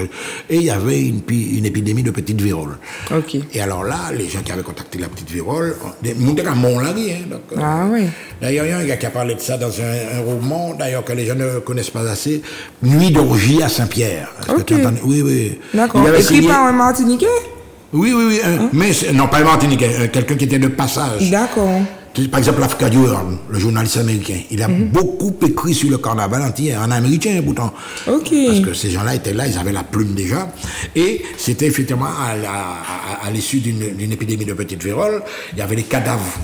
Et il y avait une épidémie de petite vérole. Ok. Et alors là, les gens qui avaient contacté la petite vérole, montaient à Mont-Larry. Ah oui. D'ailleurs, il y a un gars qui a parlé de ça dans un roman, d'ailleurs, que les gens ne connaissent pas assez, Nuit d'orgie à Saint-Pierre. Ok. Oui, oui. D'accord. Écrit par un Martiniquais? Oui, oui, oui. Mais non, pas un Martiniquais, quelqu'un qui était de passage. D'accord. Par exemple, l'Africa World, le journaliste américain, il a beaucoup écrit sur le carnaval entier, en américain pourtant. Ok. Parce que ces gens-là étaient là, ils avaient la plume déjà. Et c'était effectivement à l'issue d'une épidémie de petite vérole, il y avait des cadavres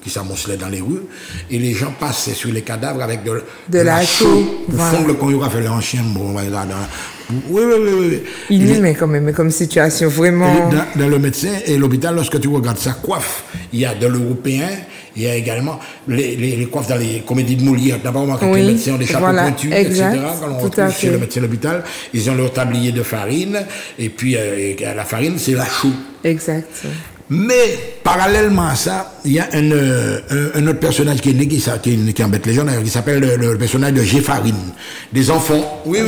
qui s'amoncelaient dans les rues, et les gens passaient sur les cadavres avec de la chaux pour fondre le chorégraphe, en chien, bon, oui. Il est, mais quand même, comme situation, vraiment... Dans le médecin et l'hôpital, lorsque tu regardes sa coiffe, il y a de l'européen, il y a également les coiffes dans les comédies de Molière. D'abord, quand les médecins ont des chapeaux pointus, exact, etc., quand on retrouve chez le médecin de l'hôpital, ils ont leur tablier de farine, et puis la farine, c'est la chaux. Exact. Mais, parallèlement à ça, il y a un autre personnage qui est né, qui embête les gens, d'ailleurs, qui s'appelle le personnage de Géfarine. Des enfants, oui.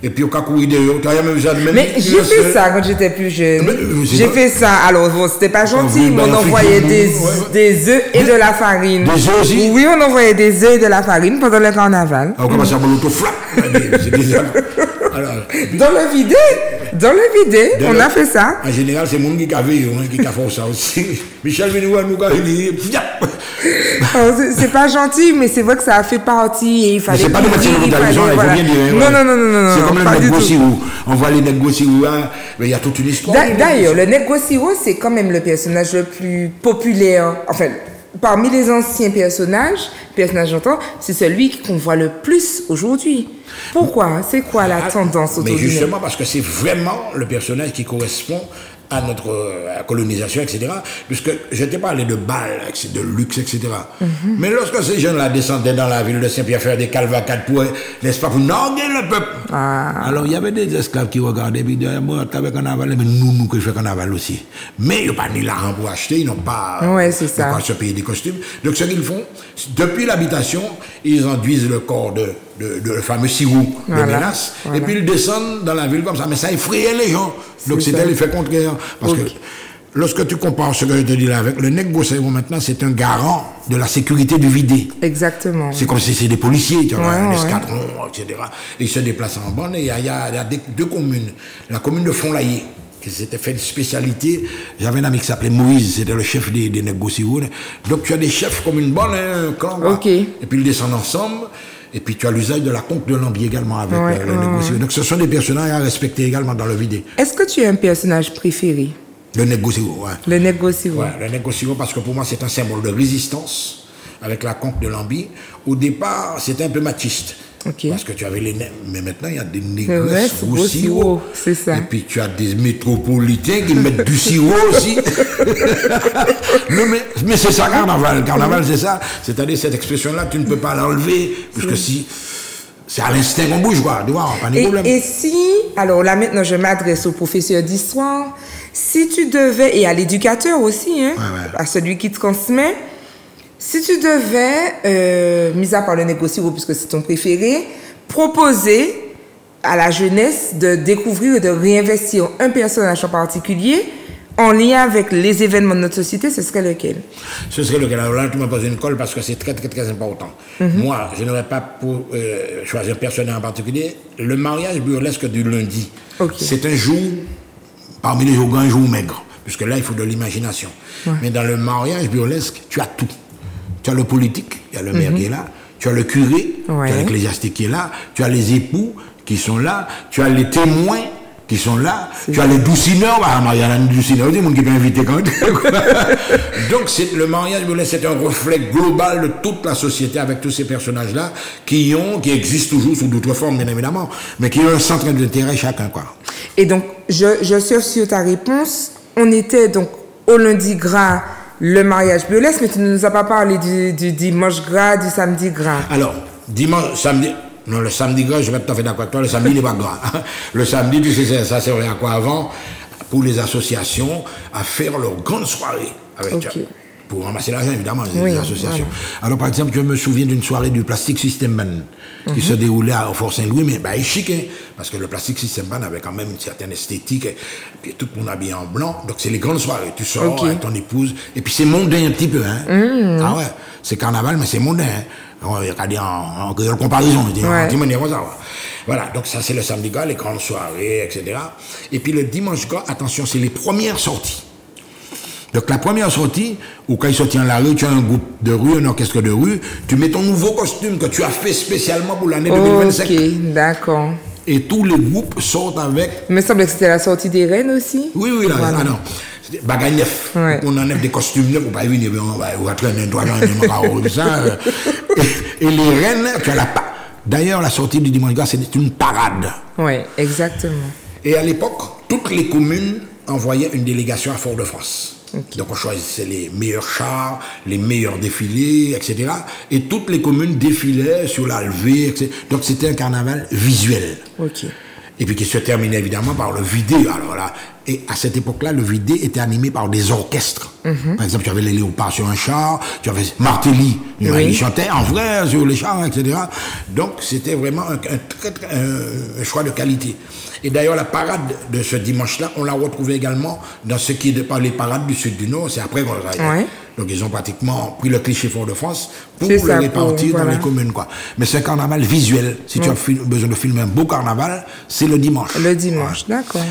Et puis au cas où il mais j'ai fait ça quand j'étais plus jeune. J'ai fait ça. Alors bon, c'était pas gentil, mais on envoyait des œufs et de la farine. Des œufs aussi? Oui, on envoyait des œufs et de la farine pendant le carnaval. On commence à avoir l'autoflap. Dans le vidé, on a fait ça. En général, c'est mon qui a vu, qui a fait ça aussi. Michel Benoît nous a dit, c'est pas gentil, mais c'est vrai que ça a fait partie et il fallait. C'est pas de médecin il faut bien dire. Non. C'est comme le négociou. On voit les négociou, mais il y a toute une histoire. D'ailleurs, le négociou, c'est quand même le personnage le plus populaire. Enfin, parmi les anciens personnages j'entends, c'est celui qu'on voit le plus aujourd'hui. Pourquoi? C'est quoi la tendance autour Mais du justement parce que c'est vraiment le personnage qui correspond à notre colonisation, etc. Puisque je t'ai parlé de bal, de luxe, etc. Mais lorsque ces jeunes-là descendaient dans la ville de Saint-Pierre faire des calvacades pour, n'est-ce pas, pour narguer le peuple. Alors il y avait des esclaves qui regardaient, et puis disaient, moi, tu avais carnaval, mais nous qui faisons carnaval aussi. Mais ils n'ont pas ni l'argent pour acheter, ils n'ont pas de quoi se payer des costumes. Donc ce qu'ils font, depuis l'habitation, ils enduisent le corps de le fameux sirop de mélasse, et puis ils descendent dans la ville comme ça. Mais ça effrayait les gens. Donc c'était l'effet contraire. Parce que lorsque tu compares ce que je te dis là avec le négociant maintenant, c'est un garant de la sécurité du vidé. Exactement. C'est comme si c'est des policiers, tu vois, un escadron, etc. Ils se déplacent en bande et il y a deux communes. La commune de Fonlaillé, qui s'était fait une spécialité. J'avais un ami qui s'appelait Moïse, c'était le chef des négociants. Donc tu as des chefs comme une bonne, un clan. Ok. Et puis ils descendent ensemble. Et puis tu as l'usage de la conque de Lambier également avec le négociant. Donc ce sont des personnages à respecter également dans le vidé. Est-ce que tu as un personnage préféré? Le négociant, ouais. Le négociant. Ouais, le négociant, parce que pour moi, c'est un symbole de résistance avec la conque de Lambier. Au départ, c'était un peu machiste. Okay. Parce que tu avais les nègres, mais maintenant il y a des négresses gros sirop. C'est ça. Et puis tu as des métropolitains qui mettent du sirop aussi. Non, mais c'est ça, carnaval. Carnaval, c'est ça. C'est-à-dire, cette expression-là, tu ne peux pas l'enlever, puisque si. C'est à l'instinct qu'on bouge, quoi. Tu vois, pas de problème. Et si. Alors là, maintenant, je m'adresse au professeur d'histoire. Si tu devais. Et à l'éducateur aussi, hein, à celui qui transmet. Si tu devais, mis à part le négociant, puisque c'est ton préféré, proposer à la jeunesse de découvrir et de réinvestir un personnage en particulier en lien avec les événements de notre société, ce serait lequel? Ce serait lequel? Alors là, tu me poses une colle parce que c'est très, très, très important. Moi, je n'aurais pas pour choisir un personnage en particulier. Le mariage burlesque du lundi, c'est un jour, parmi les jours grands, un jour maigre, puisque là, il faut de l'imagination. Mais dans le mariage burlesque, tu as tout. Tu as le politique, il y a le maire qui est là, tu as le curé, tu as l'ecclésiastique qui est là, tu as les époux qui sont là, tu as les témoins qui sont là, tu as les doucineurs, il y a des doucineurs, il y a des gens qui peuvent inviter quand même. Donc le mariage, c'est un reflet global de toute la société avec tous ces personnages-là qui existent toujours sous d'autres formes, bien évidemment, mais qui ont un centre d'intérêt chacun, quoi. Et donc, je surfe sur ta réponse. On était donc au lundi gras, le mariage burlesque, mais tu ne nous as pas parlé du dimanche gras, du samedi gras. Alors, dimanche, samedi... Non, le samedi gras, je vais être tout à fait d'accord avec toi, le samedi, il n'est pas gras. Le samedi, tu sais, ça servait à quoi avant? Pour les associations, à faire leur grande soirée avec pour ramasser l'argent, évidemment, les associations. Alors, par exemple, je me souviens d'une soirée du Plastic System Band qui se déroulait au Fort Saint-Louis, mais il est chic, hein, parce que le Plastic System Band avait quand même une certaine esthétique, et puis tout le monde habillé en blanc, donc c'est les grandes soirées. Tu sors avec ton épouse, et puis c'est mondain un petit peu, hein. Ah ouais, c'est carnaval, mais c'est mondain, hein. Il y a qu'à dire en comparaison, voilà, donc ça c'est le samedi gras, les grandes soirées, etc. Et puis le dimanche gras, attention, c'est les premières sorties. Donc la première sortie, ou quand il sortit en la rue, tu as un groupe de rue, un orchestre de rue, tu mets ton nouveau costume que tu as fait spécialement pour l'année 2025. Ok, d'accord. Et tous les groupes sortent avec... Il me semble que c'était la sortie des reines aussi. Oui, là, voilà. Non. Bagaille neuf. On enlève des costumes neufs, on va venir, on va traîner 3 ans, ça. Et les reines, tu as la... D'ailleurs, la sortie du dimanche gras, c'est une parade. Oui, exactement. Et à l'époque, toutes les communes envoyaient une délégation à Fort-de-France. Donc on choisissait les meilleurs chars, les meilleurs défilés, etc. Et toutes les communes défilaient sur la levée, etc. Donc c'était un carnaval visuel. Et puis qui se terminait évidemment par le vidé. Alors là, et à cette époque-là, le vidé était animé par des orchestres. Par exemple, tu avais les Léopards sur un char, tu avais Martelly, il chantait en vrai sur les chars, etc. Donc c'était vraiment un choix de qualité. Et d'ailleurs, la parade de ce dimanche-là, on l'a retrouvée également dans ce qui est les parades du Sud du Nord. C'est après qu'on l'a fait. Donc ils ont pratiquement pris le cliché Fort-de-France pour le répartir dans les communes, quoi. Mais c'est un carnaval visuel. Si tu as besoin de filmer un beau carnaval, c'est le dimanche. Le dimanche, d'accord.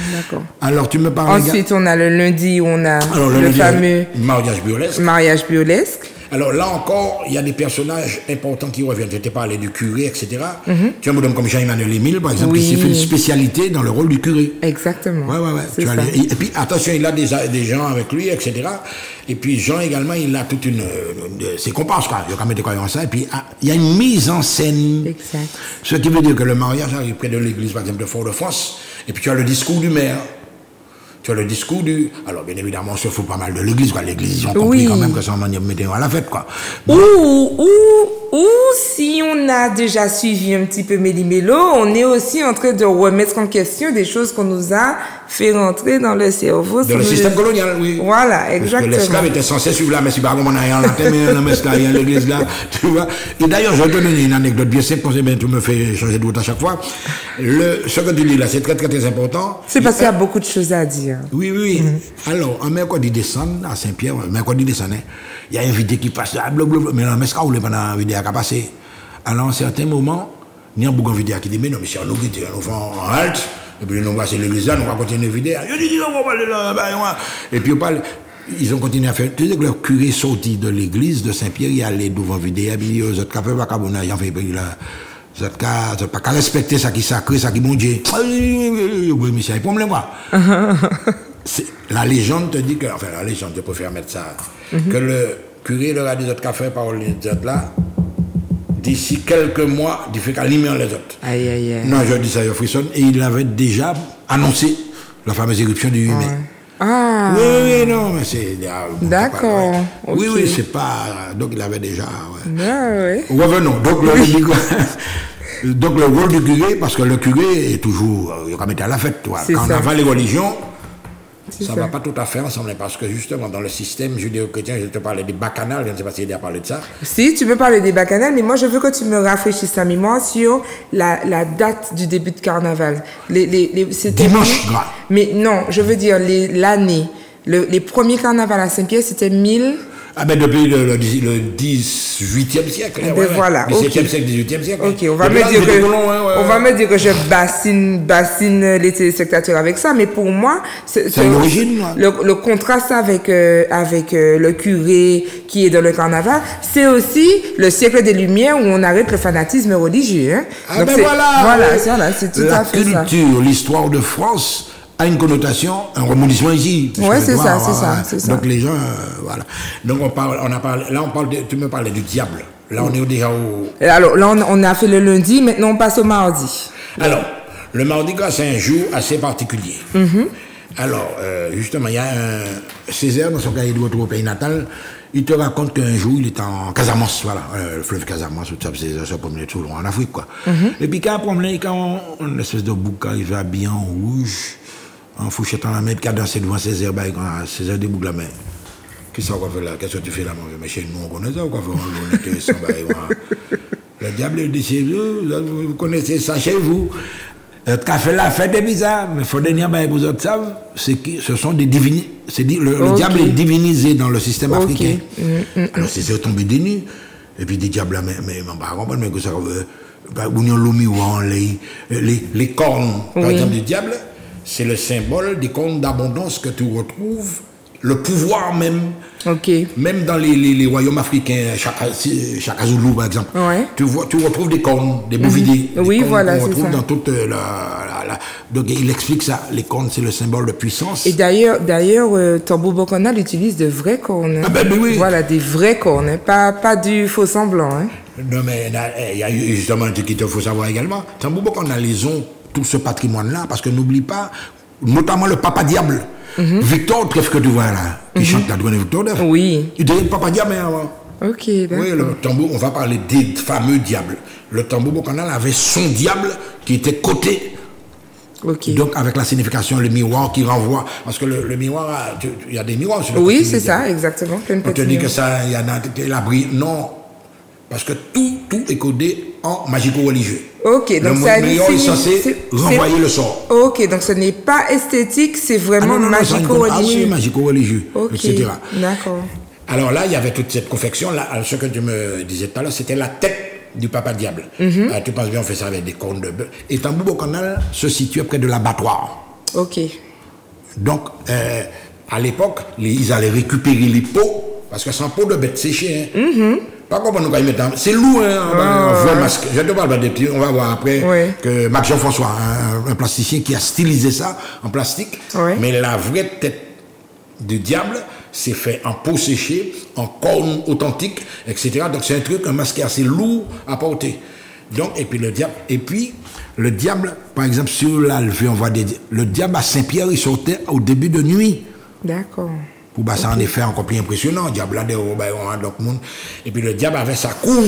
Alors tu me parles... Ensuite, on a le lundi où on a le fameux mariage burlesque. Alors là encore, il y a des personnages importants qui reviennent. Je t'ai parlé du curé, etc. Tu as un bonhomme comme Jean-Emmanuel Émile, par exemple, qui s'est fait une spécialité dans le rôle du curé. Exactement. Et puis, attention, il a des gens avec lui, etc. Et puis, Jean également, il a toute ses comparses, quoi. Il a quand même des croyances, ça. Et puis, il y a une mise en scène. Exact. Ce qui veut dire que le mariage arrive près de l'église, par exemple, de Fort-de-France. Et puis, tu as le discours du maire. Tu as le discours du... Alors, bien évidemment, on se fout pas mal de l'église, quoi. L'église, ils ont compris quand même que c'est un manière de mettre à la fête, quoi. Ou ou si on a déjà suivi un petit peu Méli-Mélo, on est aussi en train de remettre en question des choses qu'on nous a fait rentrer dans le cerveau. Dans le système colonial, oui. Voilà, exactement. Parce que l'esclave était censé suivre la messe, par contre, on a la terre, mais la messe là, il y a l'église là, tu vois. Et d'ailleurs, je vais te donner une anecdote bien simple, mais tu me fais changer de route à chaque fois. Ce que tu dis là, c'est très, très, très important. C'est parce qu'il y a beaucoup de choses à dire. Oui, oui. Alors, un mercredi descend à Saint-Pierre, mercredi descend, il y a une vidéo qui passe là, blablabla, mais la messe où pendant la vidéo qui a passé. Alors, à un certain moment, il y a un bougon vidéo qui dit, mais non, mais c'est un nous qui nous faisons en halte, et puis nous passons l'église là, nous va continuer la vidéo. Je dis, on va parler là, et puis on parle. Ils ont continué à faire. Tu sais que le curé sorti de l'église de Saint-Pierre, il allait devant vidéo, il dit, vous êtes capable de faire, il en fait, là. Vous n'êtes pas qu'à respecter ça qui est sacré, ça qui est bon Dieu. Oui, mais c'est un problème, quoi. La légende te dit que, enfin, la légende, je préfère mettre ça, que le curé leur a dit, vous êtes qu'à faire parole des autres là, d'ici quelques mois, il fait qu'à limer les autres. Aïe, aïe, aïe. Non, je dis ça, je frissonne, et il avait déjà annoncé la fameuse éruption du 8 mai. Ah. Oui, non, mais c'est... D'accord. Ouais. Okay. Oui, oui, c'est pas... Donc, il avait déjà... Ouais. Ah, oui. Revenons. Donc, donc, le rôle du curé, parce que le curé est toujours... Il a quand même été à la fête, toi. Quand on avale les religions, ça ne va pas tout à fait ensemble, parce que justement, dans le système judéo-chrétien, je te parlais des bacchanales, je ne sais pas si tu as parlé de ça. Si, tu peux parler des bacchanales, mais moi, je veux que tu me rafraîchisses ta mémoire sur la date du début de carnaval. Dimanche gras. Mais non, je veux dire l'année. Les premiers carnavals à Saint-Pierre, c'était 1000... Ah ben depuis le 18e siècle. Ben voilà. 17e siècle, 18e siècle. Ok, on va me dire que je bassine les téléspectateurs avec ça, mais pour moi, c'est l'origine. Le contraste avec le curé qui est dans le carnaval, c'est aussi le siècle des Lumières où on arrête le fanatisme religieux. Hein. Ah donc ben voilà, c'est tout à fait ça. La culture, l'histoire de France a une connotation, un rebondissement ici. Oui, c'est ça. Donc les gens, voilà. Donc tu me parlais du diable. Là, on est déjà au... Alors là, on a fait le lundi, maintenant on passe au mardi. Alors, le mardi, c'est un jour assez particulier. Alors, justement, il y a un Césaire, dans son cahier de retour au pays natal, il te raconte qu'un jour, il est en Casamance, voilà, le fleuve Casamance, tout ça, Césaire se promenait tout loin en Afrique, quoi. Et puis quand une espèce de bouc arrive habillé en rouge, en fouchette en la main, qui a dansé devant Césaire, quand Césaire déboucle la main. Qu'est-ce qu'on fait là? Qu'est-ce que tu fais là, mon vieux? Mais chez nous, on connaît ça, ou quoi? On est intéressant, le diable est dit chez vous, vous connaissez ça chez vous. Qu'a fait la fête est bizarre, mais il faut dire, vous autres savez, ce sont des divinités. Le diable est divinisé dans le système africain. Alors Césaire est tombé des nues, et puis des diables là, mais on va comprendre, mais que ça veut. Les cornes, par exemple, du diable, c'est le symbole des cornes d'abondance que tu retrouves, le pouvoir même, même dans les royaumes africains, Chaka Zulu par exemple, tu retrouves des cornes, des bovidés, oui, voilà, qu'on retrouve dans toute donc il explique ça, les cornes c'est le symbole de puissance. Et d'ailleurs, Tambour Bokanal utilise de vraies cornes. Hein. Ah ben oui. Voilà, des vraies cornes, hein. pas du faux semblant. Hein. Non mais il y a justement un truc qu'il faut savoir également, Tambour Bokanal, ils ont tout ce patrimoine-là, parce que n'oublie pas, notamment le Papa Diable, Victor Treff que tu vois là, qui chante la douane Victor Treff. Oui. Il devient Papa Diable avant. Ok, d'accord. Oui, le tambour, on va parler des fameux diables. Le Tambour Bokanal avait son diable qui était coté. Donc avec la signification, le miroir qui renvoie, parce que le miroir, il y a des miroirs sur le oui, c'est ça, exactement. On te dit que ça, il y en a l'abri. Non. Parce que tout est codé en magico-religieux. Ok, donc ça est censé renvoyer le sort. Ok, donc ce n'est pas esthétique, c'est vraiment magico-religieux. Ah oui, magico-religieux, etc. D'accord. Alors là, il y avait toute cette confection. Là, ce que tu me disais tout à l'heure, c'était la tête du Papa Diable. Tu penses bien, on fait ça avec des cornes de bœuf. Et Tambour Bokanal se situait près de l'abattoir. Ok. Donc, à l'époque, ils allaient récupérer les peaux, parce que sans peau de bête séchée, pas comme on nous mettre. C'est lourd, un vrai masque. Je te parle des petits, on va voir après que Max Jean-François, un plasticien qui a stylisé ça en plastique. Mais la vraie tête du diable, c'est fait en peau séchée, en cornes authentiques, etc. Donc c'est un truc, un masque assez lourd à porter. Donc, et puis le diable, par exemple, sur l'Alvé, on voit le diable à Saint-Pierre, il sortait au début de nuit. D'accord. Pour ça, en effet, encore plus impressionnant. Le diable là, et puis le diable avait sa cour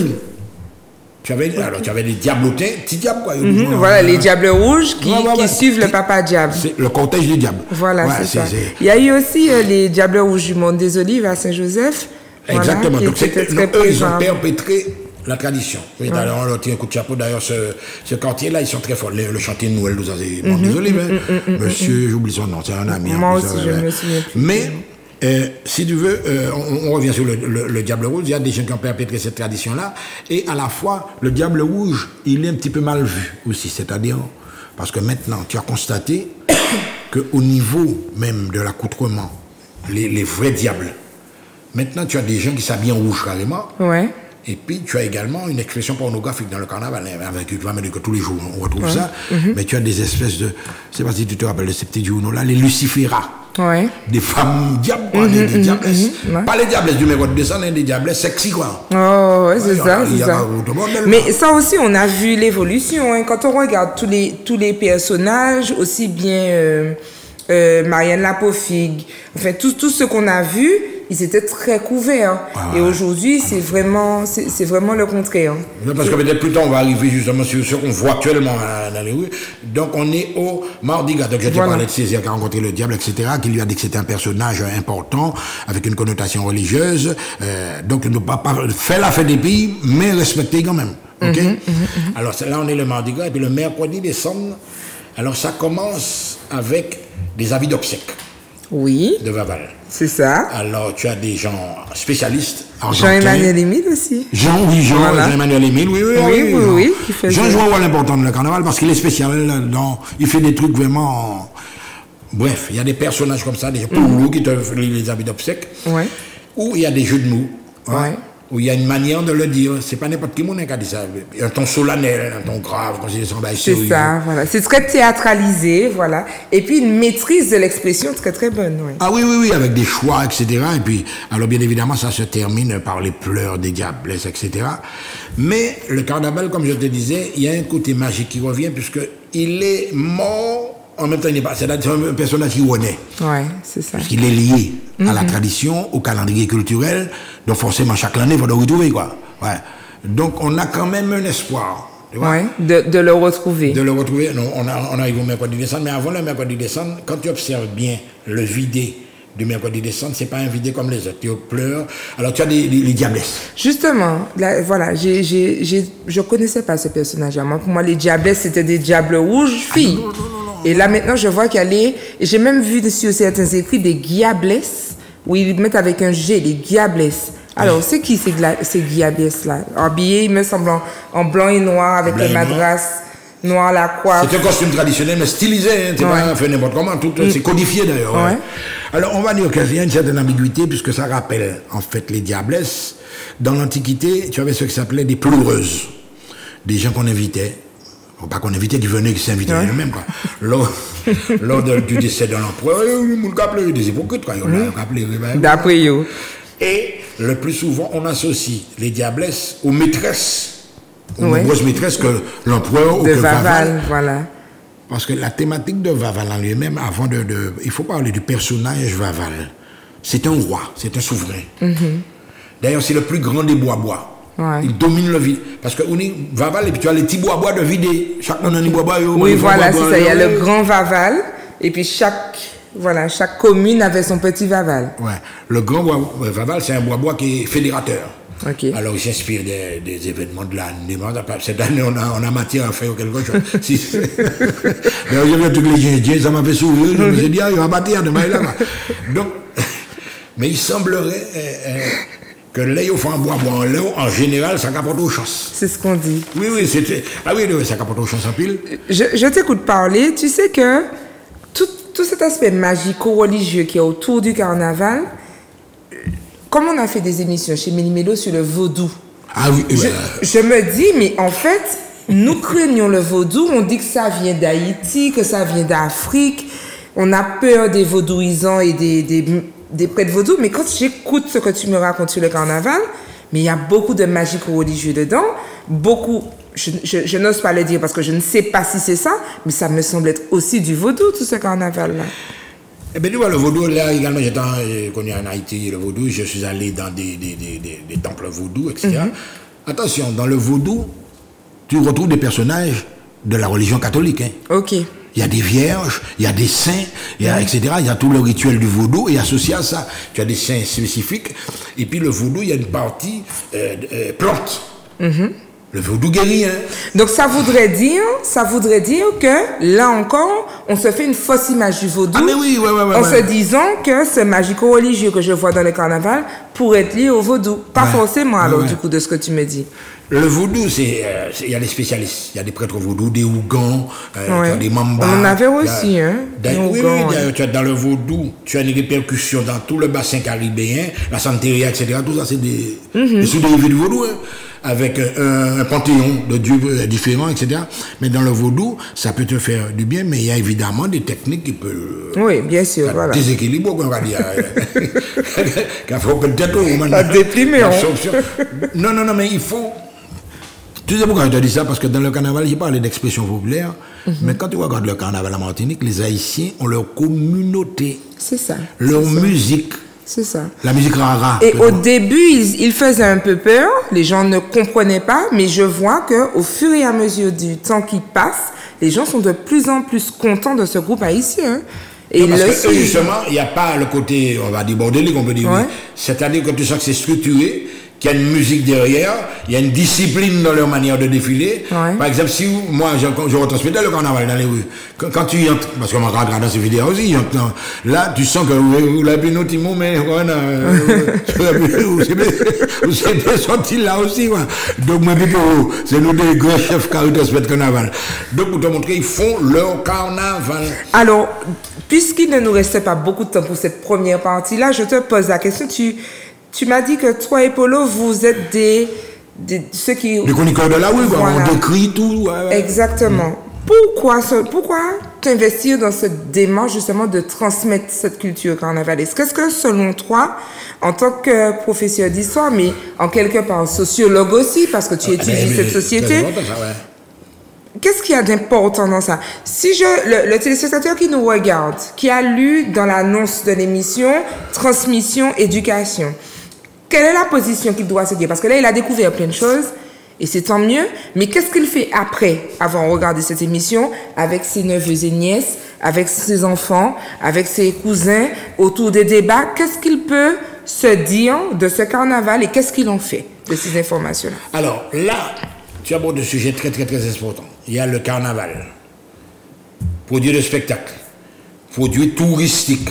Tu avais les diablotins, petits diables, quoi. Voilà, les diables rouges qui suivent le papa diable. C'est le cortège des diables. Voilà, c'est ça. Il y a eu aussi les diables rouges du Monde des Olives à Saint-Joseph. Exactement. Voilà, donc, eux, ils ont perpétré la tradition. Oui, d'ailleurs, on leur tire un coup de chapeau. D'ailleurs, ce quartier-là, ils sont très forts. Le chantier de Noël, nous avons Monde des Olives. Monsieur, j'oublie son nom, c'est un ami. Moi aussi, je me souviens plus. Mais, si tu veux, on revient sur le diable rouge. Il y a des gens qui ont perpétré cette tradition-là. Et à la fois, le diable rouge, il est un petit peu mal vu aussi. C'est-à-dire, parce que maintenant, tu as constaté qu'au niveau même de l'accoutrement, les vrais diables, maintenant, tu as des gens qui s'habillent en rouge carrément. Ouais. Et puis, tu as également une expression pornographique dans le carnaval. Tu vas me dire que tous les jours, on retrouve ça. Mais tu as des espèces de... Je ne sais pas si tu te rappelles de ces petits journaux là, les luciféras. Ouais. Des femmes diables, quoi, des diablesses. Pas les diablesses du Mérode descend, des diablesses sexy, quoi. Oh, ouais, c'est ça, c'est ça. Mais ça aussi, on a vu l'évolution. Hein. Quand on regarde tous les personnages, aussi bien Marianne Lapofigue, enfin, tout ce qu'on a vu, ils étaient très couverts. Et aujourd'hui, c'est vraiment le contraire. Parce que peut-être plus tard, on va arriver justement sur ce qu'on voit actuellement dans les rues. Donc, on est au Mardi Gras. Donc, je te parlais de Césaire qui a rencontré le diable, etc., qui lui a dit que c'était un personnage important, avec une connotation religieuse. Donc, ne pas faire la fête des pays, mais respecter quand même. OK? Alors, là, on est le Mardi Gras. Et puis, le mercredi décembre, alors, ça commence avec des habits d'obsèques. Oui. De Vaval. C'est ça. Alors, tu as des gens spécialistes. Jean-Emmanuel Émile aussi. Jean-Emmanuel Émile, oui. Jean joue un rôle important dans le carnaval parce qu'il est spécial. Il fait des trucs vraiment. Bref, il y a des personnages comme ça, des gens qui te les habits d'obsèques. Ouais. Ou il y a des jeux de mots. Ouais. Où il y a une manière de le dire. C'est pas n'importe qui qui a dit ça. Un ton solennel, un ton grave, quand c'est c'est ça, voilà. C'est très théâtralisé, voilà. Et puis une maîtrise de l'expression très très bonne. Ouais. Ah oui, avec des choix, etc. Et puis, alors bien évidemment, ça se termine par les pleurs des diablesses, etc. Mais le carnaval, comme je te disais, il y a un côté magique qui revient puisque il est mort. En même temps, il n'est pas. C'est un personnage qui renaît. Ouais, c'est ça. Parce qu'il est lié à la tradition, au calendrier culturel. Donc, forcément, chaque année, il faut le retrouver, quoi. Ouais. Donc, on a quand même un espoir. Ouais, de le retrouver. De le retrouver. Non, on arrive au mercredi décembre. Mais avant le mercredi décembre, quand tu observes bien le vidé du mercredi décembre, c'est pas un vidé comme les autres. Tu pleures. Alors, tu as les diablesses. Justement, là, voilà, je connaissais pas ce personnage. Pour moi, les diablesses, c'était des diables rouges filles. Non. Et là, maintenant, je vois qu'elle est... J'ai même vu sur certains écrits des guiablesses, où ils mettent avec un G, les guiablesses. Alors, c'est qui ces guiablesses-là? Habillées, il me semble, en blanc et noir, avec les madrasses noires, la coiffe. C'est un costume traditionnel, mais stylisé. Hein, c'est pas fait n'importe comment. C'est codifié, d'ailleurs. Ouais. Alors, on va dire qu'il y a une certaine ambiguïté, puisque ça rappelle, en fait, les diablesses. Dans l'Antiquité, tu avais ce qui s'appelait des pleureuses. Des gens qu'on invitait. Pas qu'on invitait, qui venaient, qui s'invitaient eux-mêmes, quoi. Lors du décès de l'empereur, il y a des hypocrites, quoi. D'après eux. Et le plus souvent, on associe les diablesses aux maîtresses, aux nombreuses maîtresses que l'empereur ou que Vaval. Voilà. Parce que la thématique de Vaval en lui-même, avant il faut parler du personnage Vaval. C'est un roi, c'est un souverain. D'ailleurs, c'est le plus grand des bois-bois. Ouais. Il domine le vide. Parce que on est Vaval et puis tu as les petits bois de vidé. Chaque monde a un bois. Oui, voilà, c'est ça. Il y a le grand Vaval et puis chaque commune avait son petit Vaval. Ouais. Le grand Vaval, c'est un bois qui est fédérateur. Okay. Alors, il s'inspire des événements de l'année. Cette année, on a matière à faire quelque chose. D'ailleurs, j'ai vu tous les Indiens, ça m'a fait sourire. Je me suis dit, il va bâtir demain là. Donc, mais il semblerait que l'ail au fond bois en l'eau, en général, ça capote aux chances. C'est ce qu'on dit. Oui, ça capote aux chances en pile. Je t'écoute parler. Tu sais que tout cet aspect magico-religieux qui est autour du carnaval, comme on a fait des émissions chez Méli-Mélo sur le vaudou, je me dis, mais en fait, nous craignons le vaudou, on dit que ça vient d'Haïti, que ça vient d'Afrique, on a peur des vaudouisants et des prêtres vaudous, mais quand j'écoute ce que tu me racontes sur le carnaval, mais il y a beaucoup de magico-religieux dedans, beaucoup, je n'ose pas le dire parce que je ne sais pas si c'est ça, mais ça me semble être aussi du vaudou, tout ce carnaval-là. Eh bien, tu vois, le vaudou, là, également, j'ai connu en Haïti le vaudou, je suis allé dans des temples vaudou, etc. Attention, dans le vaudou, tu retrouves des personnages de la religion catholique. Hein. Ok. Il y a des vierges, il y a des saints, il y a, etc. Il y a tout le rituel du vaudou et associé à ça, tu as des saints spécifiques. Et puis le vaudou, il y a une partie plante. Le vaudou guérit. Hein. Donc ça voudrait dire que là encore, on se fait une fausse image du vaudou. Ah mais oui, en se disant que ce magico-religieux que je vois dans le carnaval pourrait être lié au vaudou. Pas forcément alors du coup de ce que tu me dis. Le vaudou, il y a des spécialistes. Il y a des prêtres vaudou, des Ougans, des Mambas. On en avait aussi, hein. Tu as dans le vaudou, tu as une répercussion dans tout le bassin caribéen, la Santeria, etc. Tout ça, c'est des sous-dérivés du vaudou, hein, avec un panthéon de dieux différents, etc. Mais dans le vaudou, ça peut te faire du bien, mais il y a évidemment des techniques qui peuvent... Oui, bien sûr, voilà. Déséquilibre, on va dire. Qu'il faut peut-être... Ça déprime, Non, mais il faut... Tu sais pourquoi je te dis ça? Parce que dans le carnaval, j'ai parlé d'expression populaire, mais quand tu regardes le carnaval en Martinique, les Haïtiens ont leur communauté. C'est ça. Leur musique. C'est ça. La musique rara. Et au début, ils faisaient un peu peur, les gens ne comprenaient pas, mais je vois qu'au fur et à mesure du temps qui passe, les gens sont de plus en plus contents de ce groupe haïtien. Et parce que justement, il n'y a pas le côté, on va dire bordélique, on peut dire. Oui. Cette année, quand tu sens que c'est structuré, qu'il y a une musique derrière, il y a une discipline dans leur manière de défiler. Ouais. Par exemple, si moi, je retransmettais le carnaval dans les rues, quand tu y entres, parce qu'on m'a regardé dans ces vidéos aussi, là, tu sens que vous l'avez noté, mais vous êtes sorti là aussi. Ouais. Donc, moi, c'est nous des grands chefs qui retransmettent le carnaval. Donc, pour te montrer, ils font leur carnaval. Alors, puisqu'il ne nous restait pas beaucoup de temps pour cette première partie-là, je te pose la question, tu m'as dit que toi et Polo, vous êtes ceux qui... Des chroniqueurs de la rue, voilà. On décrit tout. Ouais. Exactement. Pourquoi t'investir dans cette démarche justement de transmettre cette culture carnavalesque? Qu'est-ce que selon toi, en tant que professeur d'histoire, mais en quelque part sociologue aussi, parce que tu étudies cette société, qu'est-ce qu'il y a d'important dans ça? Si le téléspectateur qui nous regarde, qui a lu dans l'annonce de l'émission Transmission, Éducation, quelle est la position qu'il doit se dire? Parce que là, il a découvert plein de choses, et c'est tant mieux, mais qu'est-ce qu'il fait après avoir regardé cette émission, avec ses neveux et nièces, avec ses enfants, avec ses cousins, autour des débats? Qu'est-ce qu'il peut se dire de ce carnaval et qu'est-ce qu'il en fait de ces informations-là? Alors, là, tu abordes un sujet très, très, très important. Il y a le carnaval, produit de spectacle, produit touristique.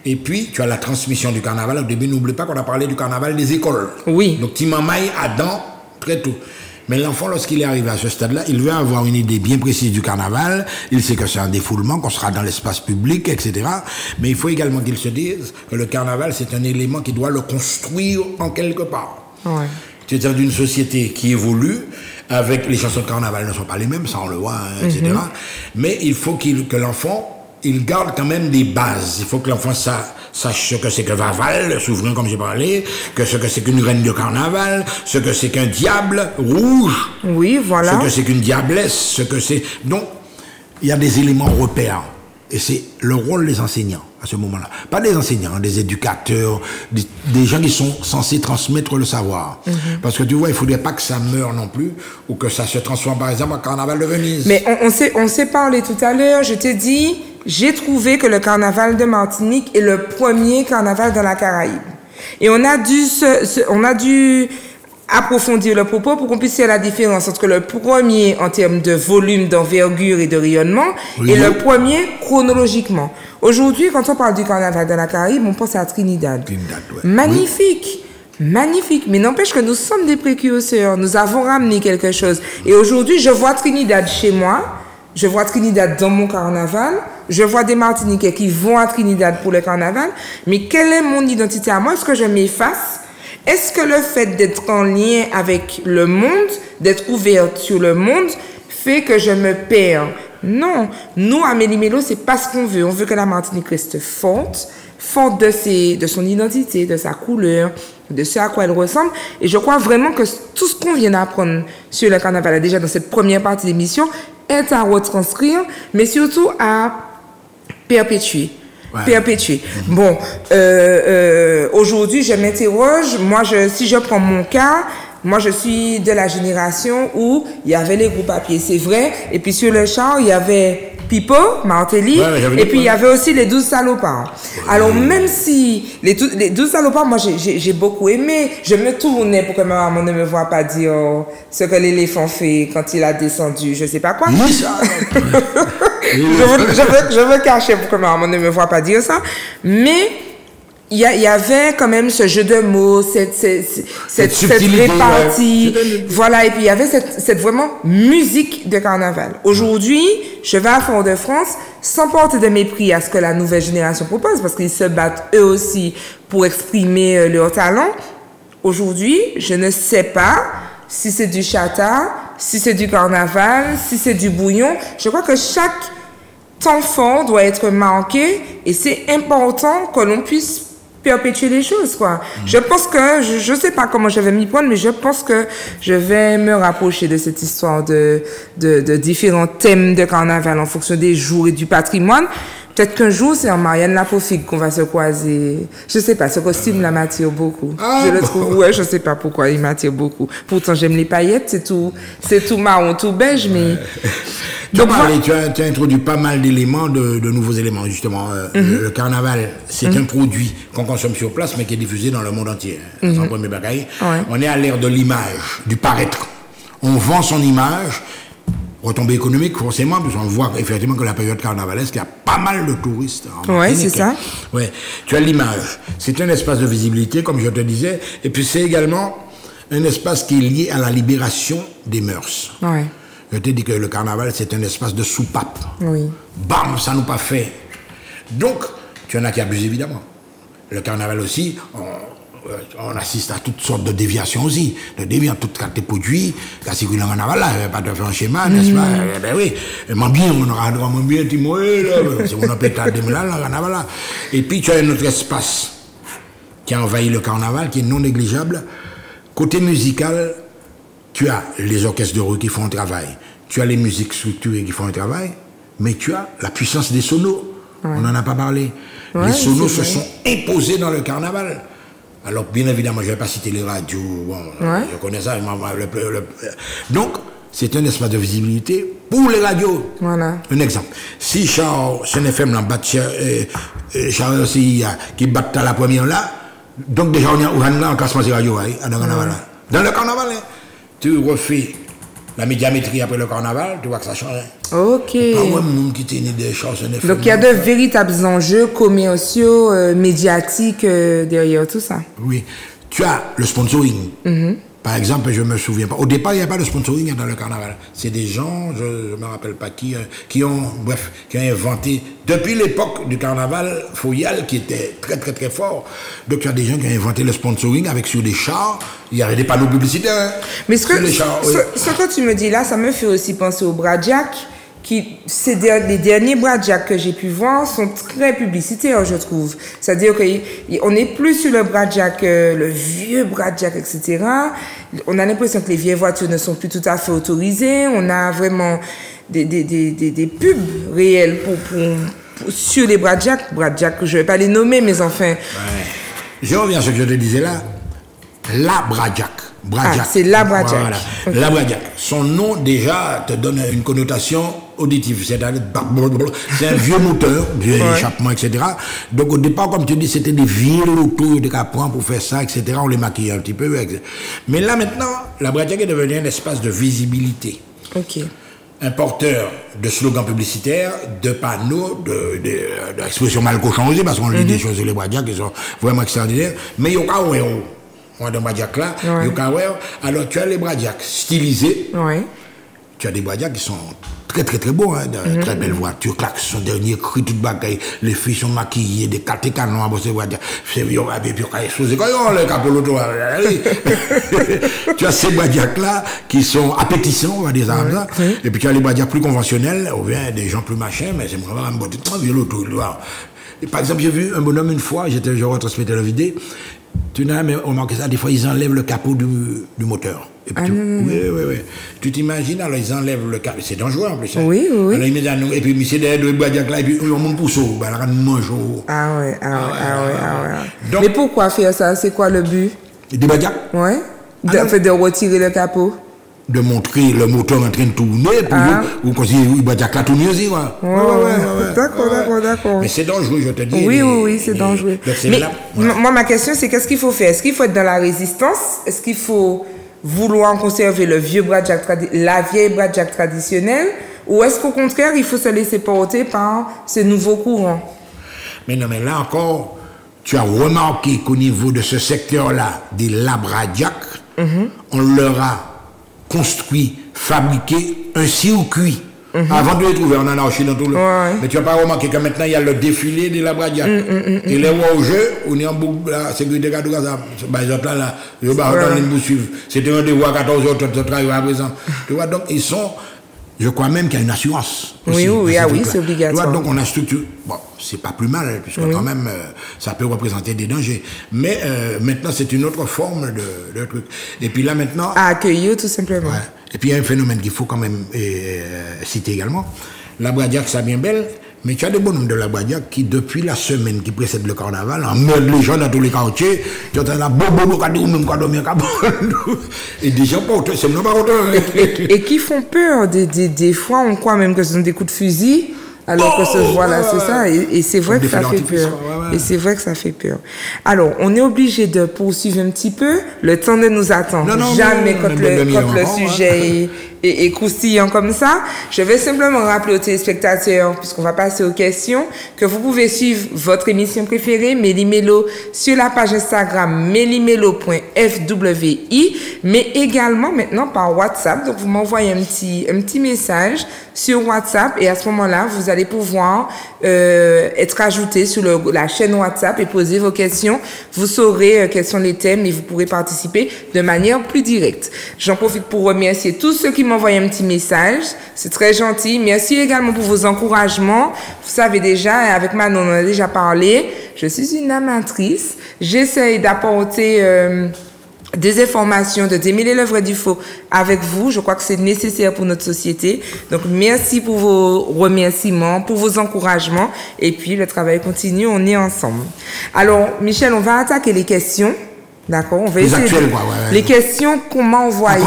Et puis, tu as la transmission du carnaval. Au début, n'oublie pas qu'on a parlé du carnaval des écoles. Oui. Donc, Timamaï Adam, très tôt. Mais l'enfant, lorsqu'il est arrivé à ce stade-là, il veut avoir une idée bien précise du carnaval. Il sait que c'est un défoulement, qu'on sera dans l'espace public, etc. Mais il faut également qu'il se dise que le carnaval, c'est un élément qui doit le construire en quelque part. Ouais. Tu es dans une société qui évolue, avec les chansons de carnaval ne sont pas les mêmes, ça on le voit, hein, etc. Mais il faut que l'enfant, il garde quand même des bases. Il faut que l'enfant sache ce que c'est que Vaval, le souverain comme j'ai parlé, ce que c'est qu'une reine de carnaval, ce que c'est qu'un diable rouge. Oui, voilà. Ce que c'est qu'une diablesse, ce que c'est... Donc, il y a des éléments repères. Et c'est le rôle des enseignants à ce moment-là. Pas des enseignants, des éducateurs, des gens qui sont censés transmettre le savoir. Parce que tu vois, il ne faudrait pas que ça meure non plus, ou que ça se transforme par exemple en carnaval de Venise. Mais on s'est parlé tout à l'heure, je t'ai dit, j'ai trouvé que le carnaval de Martinique est le premier carnaval dans la Caraïbe. Et on a dû approfondir le propos pour qu'on puisse faire la différence entre le premier en termes de volume, d'envergure et de rayonnement et le premier chronologiquement. Aujourd'hui, quand on parle du carnaval de la Caraïbe, on pense à Trinidad. Magnifique. Magnifique, mais n'empêche que nous sommes des précurseurs, nous avons ramené quelque chose. Et aujourd'hui, je vois Trinidad chez moi, je vois Trinidad dans mon carnaval, je vois des Martiniquais qui vont à Trinidad pour le carnaval, mais quelle est mon identité à moi? Est-ce que je m'efface? Est-ce que le fait d'être en lien avec le monde, d'être ouverte sur le monde, fait que je me perds? Non. Nous, à Méli-Mélo, c'est pas ce qu'on veut. On veut que la Martinique reste forte de son identité, de sa couleur, de ce à quoi elle ressemble. Et je crois vraiment que tout ce qu'on vient d'apprendre sur le carnaval, déjà dans cette première partie de l'émission, est à retranscrire, mais surtout à perpétuer. Perpétuer. Bon, aujourd'hui, je m'interroge. Moi, si je prends mon cas, moi je suis de la génération où il y avait les groupes à pied, c'est vrai. Et puis sur le char, il y avait Pipo, Martelly, et puis il y avait aussi les 12 salopards. Alors même si les 12 salopards, moi j'ai beaucoup aimé, je me tournais pour que ma maman ne me voie pas dire ce que l'éléphant fait quand il a descendu, je sais pas quoi. je veux cacher pour que ma maman ne me voie pas dire ça, mais il y avait quand même ce jeu de mots, cette répartie, voilà, et puis il y avait cette vraiment musique de carnaval. Aujourd'hui, je vais à Fort-de-France sans porter de mépris à ce que la nouvelle génération propose, parce qu'ils se battent eux aussi pour exprimer leur talent. Aujourd'hui, je ne sais pas si c'est du chata, si c'est du carnaval, si c'est du bouillon. Je crois que chaque temps fort doit être marqué et c'est important que l'on puisse perpétuer les choses, quoi. Je pense que, je sais pas comment je vais m'y prendre, mais je pense que je vais me rapprocher de cette histoire de différents thèmes de carnaval en fonction des jours et du patrimoine. Peut-être qu'un jour, c'est en Marianne Lapofigue qu'on va se croiser. Je sais pas, ce costume-là m'attire beaucoup. Je le trouve, ouais, je sais pas pourquoi il m'attire beaucoup. Pourtant, j'aime les paillettes, c'est tout marron, tout beige, mais... Donc, tu as introduit pas mal d'éléments, de nouveaux éléments, justement. Le carnaval, c'est un produit qu'on consomme sur place, mais qui est diffusé dans le monde entier. C'est un premier bagaille. On est à l'ère de l'image, du paraître. On vend son image, retombée économique, forcément, parce qu'on voit effectivement que la période carnavalesque, il y a pas mal de touristes. Oui, c'est ça. Ouais. Tu as l'image. C'est un espace de visibilité, comme je te disais, et puis c'est également un espace qui est lié à la libération des mœurs. Ouais. Je t'ai dit que le carnaval, c'est un espace de soupape. Oui. Bam, ça nous pas fait. Donc, tu en as qui abusent évidemment. Le carnaval aussi, on assiste à toutes sortes de déviations aussi. De déviations, toutes cartes de produits, qui circulent dans le carnaval là, pas de faire un schéma, n'est-ce pas? Ben oui, mais bien, on aura droit, bien, c'est mon appétit de là, le carnaval là. Et puis, tu as un autre espace qui a envahi le carnaval, qui est non négligeable. Côté musical, tu as les orchestres de rue qui font un travail, tu as les musiques structurées qui font un travail, mais tu as la puissance des sonos. On n'en a pas parlé. Les sonos se sont imposés dans le carnaval. Alors, bien évidemment, je ne vais pas citer les radios, bon, je connais ça. Donc, c'est un espace de visibilité pour les radios. Voilà. Un exemple. Si Charles, CNFM, Charles aussi, qui battent à la première là, donc déjà, on a un classement de radio, dans le carnaval. Dans le carnaval, tu refais la médiamétrie après le carnaval, tu vois que ça change. Ok. Pas un monde qui tient des choses. Donc il y a de véritables enjeux commerciaux, médiatiques derrière tout ça. Oui. Tu as le sponsoring. Par exemple, je ne me souviens pas. Au départ, il n'y a pas de sponsoring dans le carnaval. C'est des gens, je ne me rappelle pas qui ont inventé, depuis l'époque du carnaval foyal, qui était très, très, très fort. Donc, il y a des gens qui ont inventé le sponsoring avec sur des chars. Il y avait des panneaux publicitaires. Hein, mais ce que tu me dis là, ça me fait aussi penser au Bradjack. Les derniers Bradjack que j'ai pu voir sont très publicitaires, je trouve. C'est-à-dire qu'on n'est plus sur le Bradjack, le vieux Bradjack, etc. On a l'impression que les vieilles voitures ne sont plus tout à fait autorisées. On a vraiment des pubs réels sur les Bradjack. Bradjack, je ne vais pas les nommer, mais enfin... Ouais. Je reviens à ce que je te disais là. La Bradjack. C'est la Bradjack. Voilà. Okay. La Bradjack. Son nom déjà te donne une connotation auditive. C'est-à-dire, c'est un vieux moteur, vieux échappement, etc. Donc au départ, comme tu dis, c'était des vieux autos de Capran pour faire ça, etc. On les maquillait un petit peu. Mais là maintenant, la Bradjack est devenue un espace de visibilité. Ok. Un porteur de slogans publicitaires, de panneaux, d'expressions mal cochons aussi, parce qu'on lit des choses sur les Bradjack qui sont vraiment extraordinaires. Mais il y a dans Bradjack là, alors tu as les Bradjack stylisés, tu as des Bradjack qui sont très très très beaux, hein, de très belles voitures, klaxon, dernier cri, toute bagaille, les filles sont maquillées, des canons à bosser Bradjack, c'est bien, et puis quand ils sont le capot l'auto, tu as ces Bradjack là qui sont appétissants, on va dire ça, et puis tu as les Bradjack plus conventionnels, ou bien des gens plus machins, mais c'est vraiment un bon l'auto. Par exemple, j'ai vu un bonhomme une fois, je retransmettais la vidéo. Tu n'as jamais remarqué ça, des fois ils enlèvent le capot du moteur. Et puis oui. Tu t'imagines, alors ils enlèvent le capot, c'est dangereux en plus. Hein. Oui. Alors, et puis monsieur derrière le Bradjack là, et puis on monte pour ça, alors on mange. Ah ouais. Donc, mais pourquoi faire ça? C'est quoi le but? Des Bradjack? Ouais. De retirer le capot. De montrer le moteur en train de tourner, ou quand il va dire que la tourne aussi, quoi. D'accord. Mais c'est dangereux, je te dis. Oui, c'est dangereux. Mais moi, ma question, c'est qu'est-ce qu'il faut faire? Est-ce qu'il faut être dans la résistance? Est-ce qu'il faut vouloir conserver la vieille Bradjack traditionnelle? Ou est-ce qu'au contraire, il faut se laisser porter par ces nouveaux courants? Mais non, mais là encore, tu as remarqué qu'au niveau de ce secteur-là, des Bradjack, on leur a construit, fabriqué un circuit. Avant de les trouver en anarchie dans tout le monde. Mais tu n'as pas remarqué que maintenant il y a le défilé de la Bradjack. Et les voix au jeu, on est en boucle, la sécurité de Gaza. Par exemple, là, je vais pas vous suivre. C'était un devoir à 14h, tu travailles à présent. Tu vois, donc ils sont. Je crois même qu'il y a une assurance. Aussi, oui, c'est obligatoire. Donc on a structuré. Bon, c'est pas plus mal, puisque quand même, ça peut représenter des dangers. Mais maintenant, c'est une autre forme de truc. Et puis là, maintenant. À accueillir, tout simplement. Ouais. Et puis il y a un phénomène qu'il faut quand même citer également. La Bradjack, ça bien belle, mais tu as des bonhommes de la Bradjack qui, depuis la semaine qui précède le carnaval, en meurent les gens dans tous les quartiers, tu entends la bobo, ou même quand dormir, et des gens pas c'est même pas et qui font peur. Des fois, on croit même que ce sont des coups de fusil. Alors que voilà, c'est ça, et c'est vrai que ça fait peur. Et c'est vrai que ça fait peur. Alors, on est obligé de poursuivre un petit peu. Le temps ne nous attend jamais quand le sujet est croustillant comme ça. Je vais simplement rappeler aux téléspectateurs, puisqu'on va passer aux questions, que vous pouvez suivre votre émission préférée, Méli-Mélo, sur la page Instagram mélimelo.fwi, mais également maintenant par WhatsApp. Donc, vous m'envoyez un petit message sur WhatsApp et à ce moment-là, vous allez pouvoir être ajouté sur la chaîne WhatsApp et poser vos questions. Vous saurez quels sont les thèmes et vous pourrez participer de manière plus directe. J'en profite pour remercier tous ceux qui m'ont envoyé un petit message. C'est très gentil. Merci également pour vos encouragements. Vous savez déjà, avec Manon, on en a déjà parlé. Je suis une amatrice. J'essaye d'apporter des informations, de démêler le vrai du faux avec vous. Je crois que c'est nécessaire pour notre société. Donc, merci pour vos remerciements, pour vos encouragements. Et puis, le travail continue. On est ensemble. Alors, Michel, on va attaquer les questions. D'accord? On va essayer les questions qu'on m'a envoyées.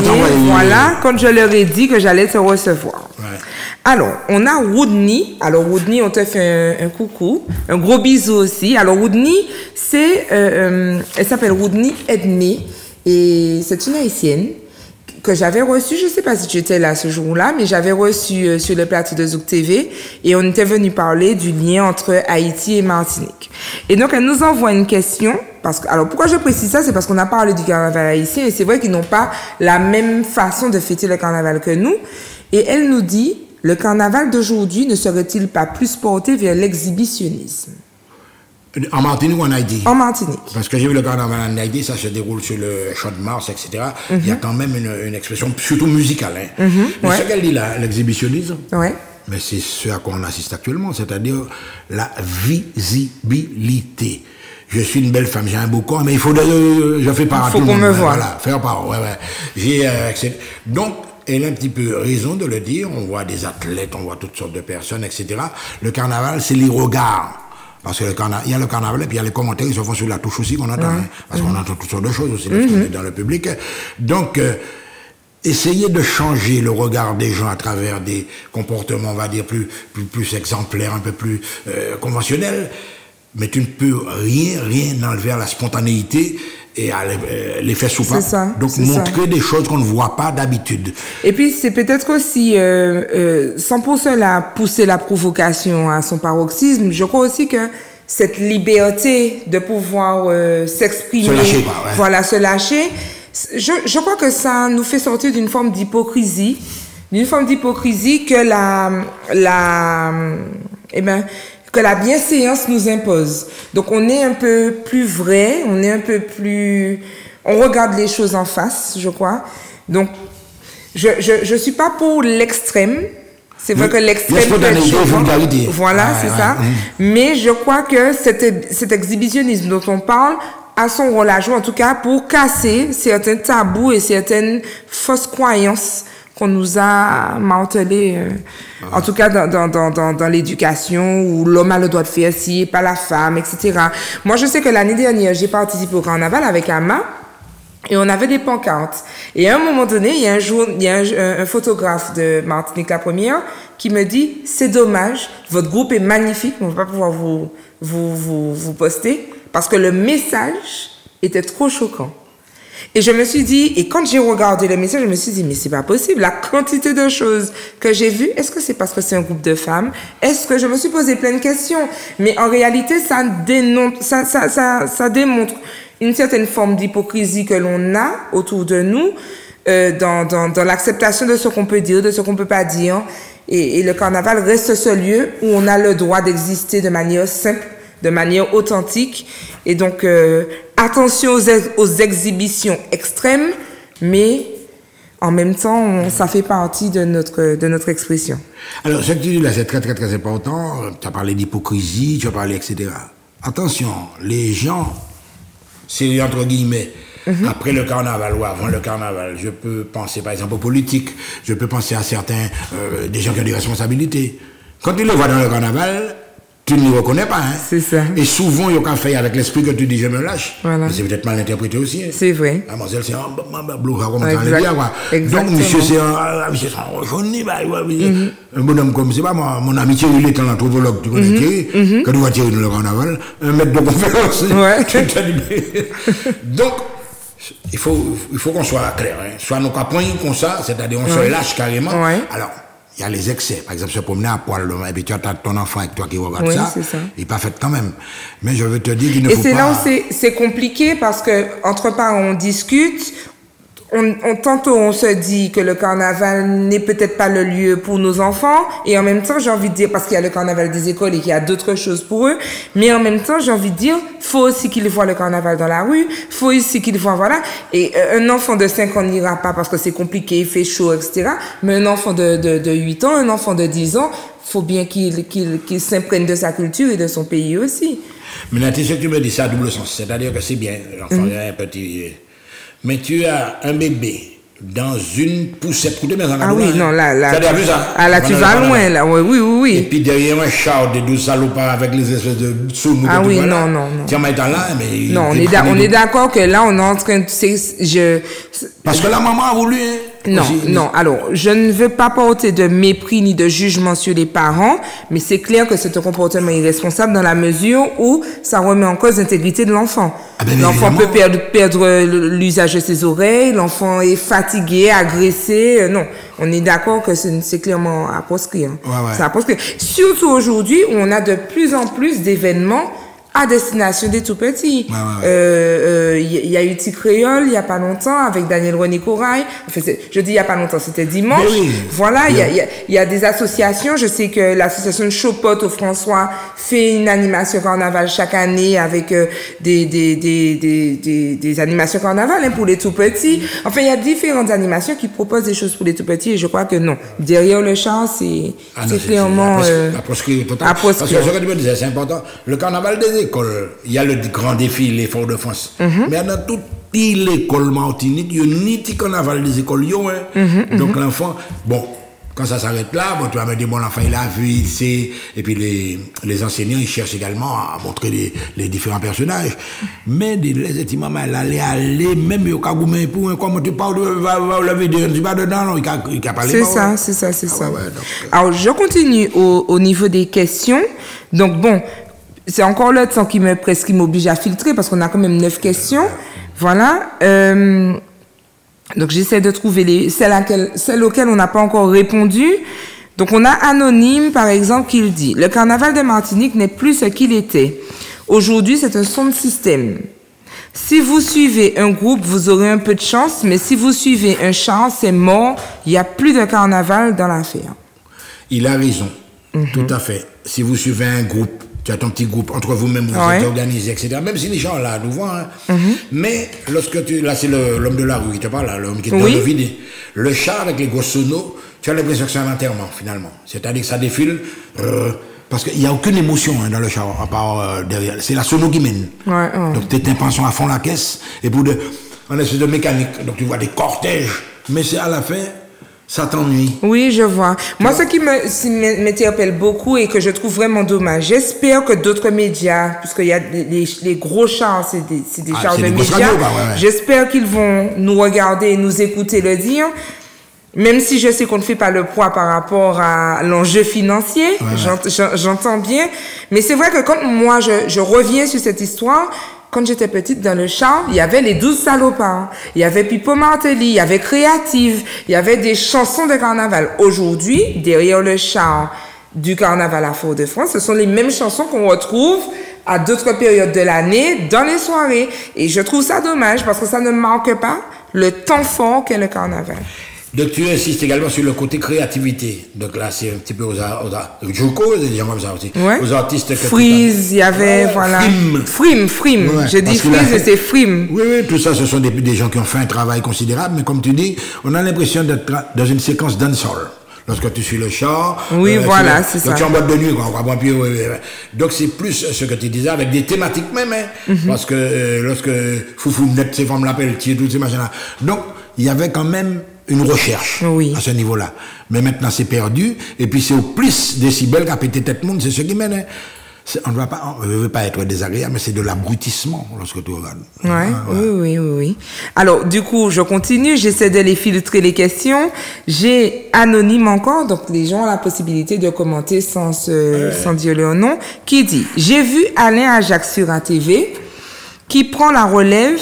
Voilà, quand je leur ai dit que j'allais te recevoir. Ouais. Alors, on a Woodney. Alors, Woodney, on te fait un coucou. Un gros bisou aussi. Alors, Woodney, elle s'appelle Woodney Edney. Et c'est une Haïtienne que j'avais reçue, je ne sais pas si tu étais là ce jour-là, mais j'avais reçu sur le plateau de Zouk TV et on était venu parler du lien entre Haïti et Martinique. Et donc, elle nous envoie une question. Alors, pourquoi je précise ça? C'est parce qu'on a parlé du carnaval haïtien et c'est vrai qu'ils n'ont pas la même façon de fêter le carnaval que nous. Et elle nous dit, le carnaval d'aujourd'hui ne serait-il pas plus porté vers l'exhibitionnisme? En Martinique ou en Haïti? En Martinique. Parce que j'ai vu le carnaval en Haïti, ça se déroule sur le Champ de Mars, etc. Il y a quand même une expression, surtout musicale. Mais ce qu'elle dit là, l'exhibitionnisme, mais c'est ce à quoi on assiste actuellement, c'est-à-dire la visibilité. Je suis une belle femme, j'ai un beau corps, mais il faut je fais part à tout le monde. Il faut qu'on me voie. Voilà, faire part, Donc, elle a un petit peu raison de le dire, on voit des athlètes, on voit toutes sortes de personnes, etc. Le carnaval, c'est les regards. Parce que il y a le carnaval et puis il y a les commentaires qui se font sur la touche aussi qu'on entend. Parce qu'on entend toutes sortes de choses aussi dans le public. Donc, essayer de changer le regard des gens à travers des comportements, on va dire, plus exemplaires, un peu plus conventionnels. Mais tu ne peux rien enlever à la spontanéité et à l'effet soupape. Donc, montrer des choses qu'on ne voit pas d'habitude. Et puis, c'est peut-être aussi, sans pour cela pousser la provocation à son paroxysme, je crois aussi que cette liberté de pouvoir s'exprimer, se lâcher, je crois que ça nous fait sortir d'une forme d'hypocrisie, que que la bienséance nous impose. Donc, on est un peu plus vrai, on regarde les choses en face, je crois. Donc, je suis pas pour l'extrême. C'est vrai que l'extrême peut être choquant. Voilà, c'est ça. Mais je crois que cet exhibitionnisme dont on parle a son rôle à jouer, en tout cas, pour casser certains tabous et certaines fausses croyances qu'on nous a martelé, en tout cas dans l'éducation, où l'homme a le droit de faire ci, pas la femme, etc. Moi, je sais que l'année dernière, j'ai participé au carnaval avec Ama, Et on avait des pancartes. Et à un moment donné, il y a un photographe de Martinique la Première qui me dit, c'est dommage, votre groupe est magnifique, mais on ne va pas pouvoir vous poster parce que le message était trop choquant. Et je me suis dit, et quand j'ai regardé le message, je me suis dit, mais c'est pas possible, la quantité de choses que j'ai vues, est-ce que c'est parce que c'est un groupe de femmes? Est-ce que je me suis posé plein de questions? Mais en réalité, ça démontre une certaine forme d'hypocrisie que l'on a autour de nous, dans l'acceptation de ce qu'on peut dire, de ce qu'on peut pas dire. Et le carnaval reste ce lieu où on a le droit d'exister de manière simple, de manière authentique. Et donc, attention aux exhibitions extrêmes, mais en même temps, ça fait partie de notre expression. Alors, ce que tu dis là, c'est très, très, très important. Tu as parlé d'hypocrisie, tu as parlé, etc. Attention, les gens, c'est entre guillemets, après le carnaval ou avant le carnaval, je peux penser par exemple aux politiques, je peux penser à certains, des gens qui ont des responsabilités. Quand tu les vois dans le carnaval, tu ne les reconnais pas. Hein. C'est ça. Et souvent, il y a qu'à faire avec l'esprit que tu dis je me lâche. Voilà. Mais c'est peut-être mal interprété aussi. Hein. C'est vrai. Ah, Marcel, c'est un blou, comme ça, on dire, quoi. Donc, monsieur, c'est un jaune, un bonhomme comme, c'est pas moi, mon ami Thierry, il est un anthropologue, tu connais Thierry, quand tu vois Thierry dans le carnaval, un maître de conférence. Ouais. Donc, il faut qu'on soit clair, hein. Soit nous capons comme ça, c'est-à-dire on se lâche carrément. Ouais. Alors, il y a les excès. Par exemple, se promener à poil, et puis tu as ton enfant avec toi qui regarde ça. Il n'est pas fait quand même. Mais je veux te dire qu'il ne faut pas... Et c'est là où c'est compliqué parce que, entre parents, on discute. Tantôt, on se dit que le carnaval n'est peut-être pas le lieu pour nos enfants. Et en même temps, j'ai envie de dire, parce qu'il y a le carnaval des écoles et qu'il y a d'autres choses pour eux. Mais en même temps, j'ai envie de dire, faut aussi qu'ils voient le carnaval dans la rue. Faut aussi qu'ils voient, voilà. Et un enfant de 5 ans n'ira pas parce que c'est compliqué, il fait chaud, etc. Mais un enfant de 8 ans, un enfant de 10 ans, faut bien qu'il s'imprègne de sa culture et de son pays aussi. Mais là, tu sais que tu me dis ça à double sens. C'est-à-dire que c'est bien. L'enfant est un petit... Mais tu as un bébé dans une poussette. Ah oui, non, là. Tu as vu ça? Ah là, tu vas loin, là. Oui. Et puis derrière un char de 12 salopards avec les espèces de sous. Ah oui, non. Tiens, mais là, mais. Non, on est d'accord que là, on est en train de. Parce que la maman a voulu, hein. Non. Alors, je ne veux pas porter de mépris ni de jugement sur les parents, mais c'est clair que c'est un comportement irresponsable dans la mesure où ça remet en cause l'intégrité de l'enfant. Ah ben, l'enfant peut perdre l'usage de ses oreilles, l'enfant est fatigué, agressé. Non, on est d'accord que c'est clairement à proscrire. Ouais. C'est à proscrire. Surtout aujourd'hui où on a de plus en plus d'événements à destination des tout-petits. Il y a eu Petit Créole il n'y a pas longtemps avec Daniel René Corail. Enfin, je dis il n'y a pas longtemps, c'était dimanche. Oui. Voilà, il y a des associations. Je sais que l'association de Chopot au François fait une animation carnaval chaque année avec des animations carnaval pour les tout-petits. Enfin, il y a différentes animations qui proposent des choses pour les tout-petits et je crois que non. Derrière le chant, c'est clairement... À proscrire. Parce que ce que tu me disais, c'est important. Le carnaval des écoles, il y a le grand défi, l'effort de France. Mais dans toute l'école Martinique, il y a ni petit carnaval des écoles. Donc l'enfant, bon, quand ça s'arrête là, bon, tu vas me dire, bon, l'enfant, il a vu, il sait. Et puis les enseignants, ils cherchent également à montrer les différents personnages. Mais les petits mamans, elle allait aller, même au Kagoumé, pour comment tu parles de la vidéo, tu vas dedans, non, il n'y a pas les mots. C'est ça. Alors, je continue au niveau des questions. Donc, bon, c'est encore le temps qui m'oblige à filtrer parce qu'on a quand même 9 questions. Voilà. Donc, j'essaie de trouver celles auxquelles on n'a pas encore répondu. Donc, on a Anonyme, par exemple, qui le dit. Le carnaval de Martinique n'est plus ce qu'il était. Aujourd'hui, c'est un son de système. Si vous suivez un groupe, vous aurez un peu de chance, mais si vous suivez un chant, c'est mort. Il n'y a plus de carnaval dans l'affaire. Il a raison. Tout à fait. Si vous suivez un groupe, tu as ton petit groupe, entre vous-même, vous êtes organisés, etc. Même si les gens là nous voient. Hein. Mais lorsque là c'est l'homme de la rue qui te parle, l'homme qui est dans le vide. Le char avec les gros sonos, tu as l'impression que c'est un enterrement, finalement. C'est-à-dire que ça défile, parce qu'il n'y a aucune émotion dans le char, à part derrière. C'est la sono qui mène. Donc tes tympans sont à fond la caisse, et pour on est sur de mécanique. Donc tu vois des cortèges. Mais c'est à la fin, Ça t'ennuie? Oui, je vois. Moi, ce qui m'interpelle beaucoup et que je trouve vraiment dommage, j'espère que d'autres médias, puisqu'il y a les gros chars, c'est des chars de médias, j'espère qu'ils vont nous regarder et nous écouter le dire. Même si je sais qu'on ne fait pas le poids par rapport à l'enjeu financier, j'entends bien. Mais c'est vrai que quand moi, je reviens sur cette histoire, quand j'étais petite dans le char, il y avait les 12 salopards, il y avait Pippo Martelly, il y avait Créative, il y avait des chansons de carnaval. Aujourd'hui, derrière le char du carnaval à Fort-de-France, ce sont les mêmes chansons qu'on retrouve à d'autres périodes de l'année dans les soirées. Et je trouve ça dommage parce que ça ne marque pas le temps fort qu'est le carnaval. Donc tu insistes également sur le côté créativité. Donc là, c'est un petit peu aux Joko, des gens comme ça aussi. Ouais. Aux artistes que Freeze, il y avait, voilà. Frime. Ouais, j'ai dit Freeze et c'est Frime. Oui, tout ça, ce sont des gens qui ont fait un travail considérable, mais comme tu dis, on a l'impression d'être dans une séquence dancehall. Lorsque tu suis le chant. Oui, voilà, c'est ça. Donc tu es en boîte de nuit, quoi. Donc c'est plus ce que tu disais avec des thématiques même, hein. Parce que lorsque Foufou Net, ces femmes l'appellent, tous ces machins-là. Donc, il y avait quand même une recherche à ce niveau-là. Mais maintenant, c'est perdu. Et puis, c'est au plus décibels qu'a pété tête monde. C'est ce qui mène. On ne veut pas être désagréable, mais c'est de l'abrutissement lorsque tu regardes. Oui. Alors, du coup, je continue. J'essaie de les filtrer les questions. J'ai anonyme encore, donc les gens ont la possibilité de commenter sans dire leur nom, qui dit « J'ai vu Alain Ajax sur ATV. Qui prend la relève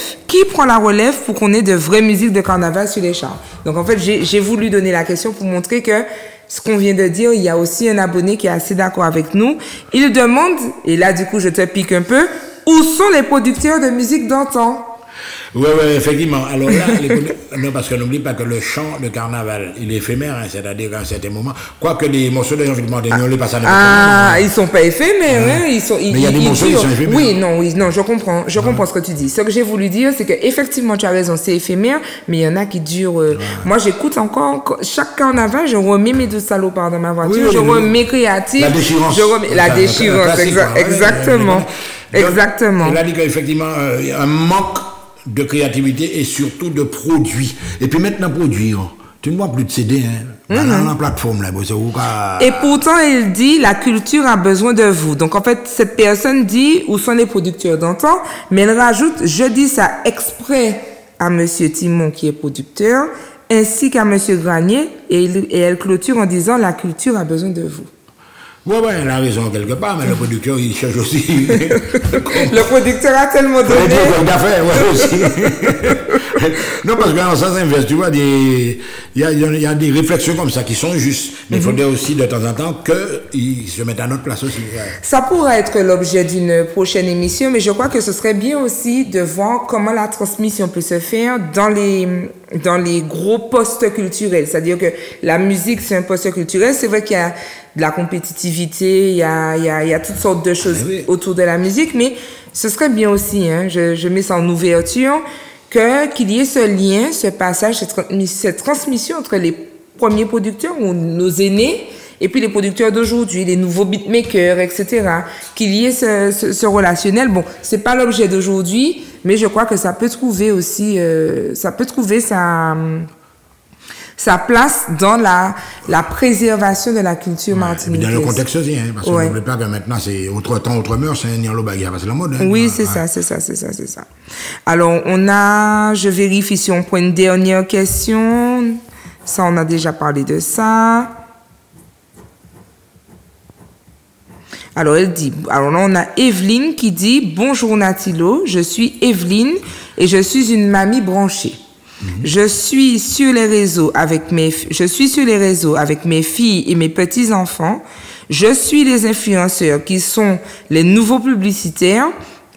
pour qu'on ait de vraies musiques de carnaval sur les chars. » Donc, en fait, j'ai voulu donner la question pour montrer que ce qu'on vient de dire, il y a aussi un abonné qui est assez d'accord avec nous. Il demande, et là, du coup, je te pique un peu, où sont les producteurs de musique d'antan? Oui, effectivement. Alors là, non, parce que n'oublie pas que le chant de carnaval, il est éphémère, hein, c'est-à-dire qu'à un certain moment, quoique les morceaux de Jean-Philippe Martin, on les passe à n'importe moment. Ils sont pas éphémères, hein. Mais il y a des morceaux qui sont éphémères. Oui, non, je comprends ce que tu dis. Ce que j'ai voulu dire, c'est que effectivement, tu as raison, c'est éphémère, mais il y en a qui durent. Moi, j'écoute encore, chaque carnaval, je remets mes 2 salopards dans ma voiture, je remets Créative. La déchirance. La déchirance, exactement. Exactement. Il a dit qu'effectivement, il y a un manque de créativité et surtout de produits. Et puis maintenant, produire, tu ne vois plus de CD, hein. Dans la plateforme, là. Et pourtant, il dit, la culture a besoin de vous. Donc, en fait, cette personne dit, où sont les producteurs d'antan, mais elle rajoute, je dis ça exprès à Monsieur Timon, qui est producteur, ainsi qu'à Monsieur Granier, et elle clôture en disant, la culture a besoin de vous. Oui, elle a raison quelque part, mais le producteur, il cherche aussi. Le producteur a tellement donné. Aussi. Non, parce qu'en sens inverse, tu vois, il y a des réflexions comme ça qui sont justes. Mais il faudrait aussi, de temps en temps, qu'ils se mettent à notre place aussi. Ça pourrait être l'objet d'une prochaine émission, mais je crois que ce serait bien aussi de voir comment la transmission peut se faire dans les gros postes culturels. C'est-à-dire que la musique, c'est un poste culturel. C'est vrai qu'il y a de la compétitivité, il y a toutes sortes de choses autour de la musique, mais ce serait bien aussi, hein, je mets ça en ouverture, qu'il y ait ce lien, ce passage, cette transmission entre les premiers producteurs, ou nos aînés, et puis les producteurs d'aujourd'hui, les nouveaux beatmakers, etc. Qu'il y ait ce relationnel. Bon, c'est pas l'objet d'aujourd'hui, mais je crois que ça peut trouver aussi, sa place dans la préservation de la culture martiniquaise. Dans le contexte aussi, hein, parce qu'on n'oublie pas que maintenant, c'est autre temps, autre mœurs, c'est un Nialobagia, c'est la mode. Hein, oui, c'est ça. Alors, je vérifie si on prend une dernière question. Ça, on a déjà parlé de ça. Alors, là, on a Evelyne qui dit « Bonjour Natilo, je suis Evelyne et je suis une mamie branchée. Je suis sur les réseaux avec mes filles et mes petits-enfants. Je suis les influenceurs qui sont les nouveaux publicitaires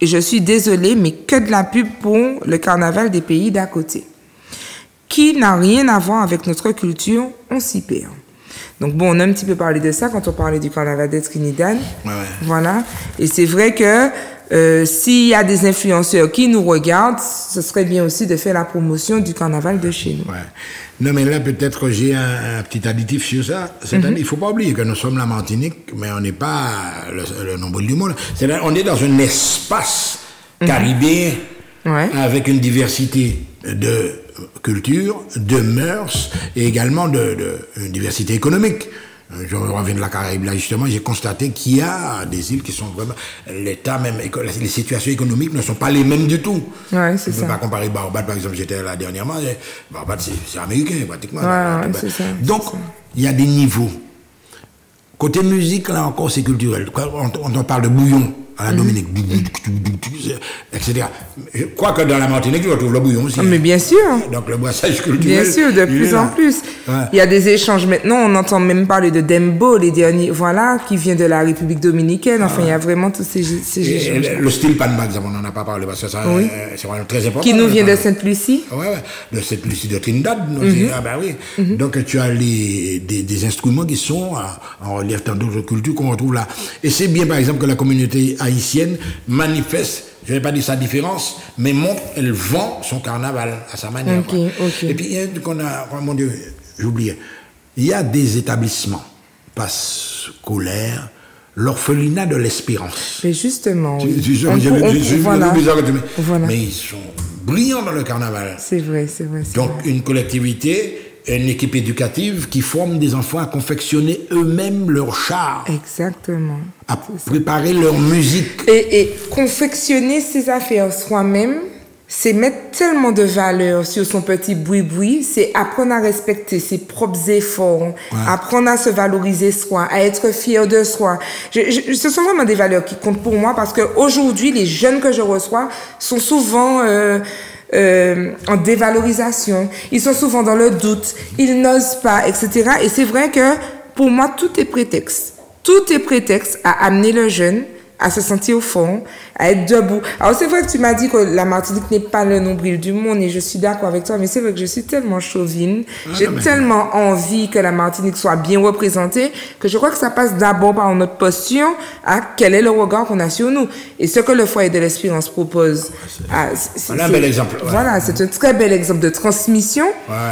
et je suis désolée, mais que de la pub pour le carnaval des pays d'à côté. Qui n'a rien à voir avec notre culture, on s'y perd. » Donc bon, on a un petit peu parlé de ça quand on parlait du carnaval de Trinidad. Voilà. Et c'est vrai que s'il y a des influenceurs qui nous regardent, ce serait bien aussi de faire la promotion du carnaval de chez nous. Non, mais là, peut-être j'ai un petit additif sur ça. C'est-à-dire, il ne faut pas oublier que nous sommes la Martinique, mais on n'est pas le nombril du monde. C'est-à-dire, on est dans un espace caribéen avec une diversité de culture, de mœurs et également de diversité économique. Je reviens de la Caraïbe, là, justement, j'ai constaté qu'il y a des îles qui sont vraiment... L'État même, les situations économiques ne sont pas les mêmes du tout. Ouais, c'est ça. On ne peut pas comparer Barbade, par exemple, j'étais là dernièrement, Barbade, c'est américain, pratiquement. Ouais, c'est ça. Donc, il y a des niveaux. Côté musique, là encore, c'est culturel. On parle de bouillon à la Dominique, etc. Je crois que dans la Martinique, tu retrouves le bouillon aussi. Mais bien sûr. Donc le boissage culturel. Bien sûr, de plus en plus. Ouais. Il y a des échanges maintenant, on entend même parler de Dembo, les derniers, voilà, qui vient de la République dominicaine. Enfin, il y a vraiment tous ces échanges. Le style Pan, par exemple, on n'en a pas parlé parce que ça, c'est vraiment très important. Qui nous vient de Sainte-Lucie. Oui, de Sainte-Lucie de Trinidad. Ah ben oui. Donc tu as des instruments qui sont en relief dans d'autres cultures qu'on retrouve là. Et c'est bien, par exemple, que la communauté haïtienne manifeste, je ne vais pas dire sa différence, mais montre, elle vend son carnaval à sa manière. Okay. Et puis, il y a un truc qu'on a, oh mon Dieu, j'oubliais, il y a des établissements, pas scolaires, l'orphelinat de l'espérance. Mais justement, voilà. Voilà. Mais ils sont brillants dans le carnaval. C'est vrai. Donc, une collectivité, une équipe éducative qui forme des enfants à confectionner eux-mêmes leurs chars. Exactement. À préparer leur musique. Et confectionner ses affaires soi-même, c'est mettre tellement de valeur sur son petit boui-boui, c'est apprendre à respecter ses propres efforts, apprendre à se valoriser soi, à être fier de soi. Ce sont vraiment des valeurs qui comptent pour moi parce qu'aujourd'hui, les jeunes que je reçois sont souvent... en dévalorisation, ils sont souvent dans le doute, ils n'osent pas, etc. Et c'est vrai que pour moi, tout est prétexte à amener le jeune à se sentir au fond, à être debout. Alors c'est vrai que tu m'as dit que la Martinique n'est pas le nombril du monde et je suis d'accord avec toi, mais c'est vrai que je suis tellement chauvine, j'ai tellement envie que la Martinique soit bien représentée que je crois que ça passe d'abord par notre posture à quel est le regard qu'on a sur nous. Et ce que le Foyer de l'Espérance propose, c'est un bel exemple. Voilà, c'est un très bel exemple de transmission,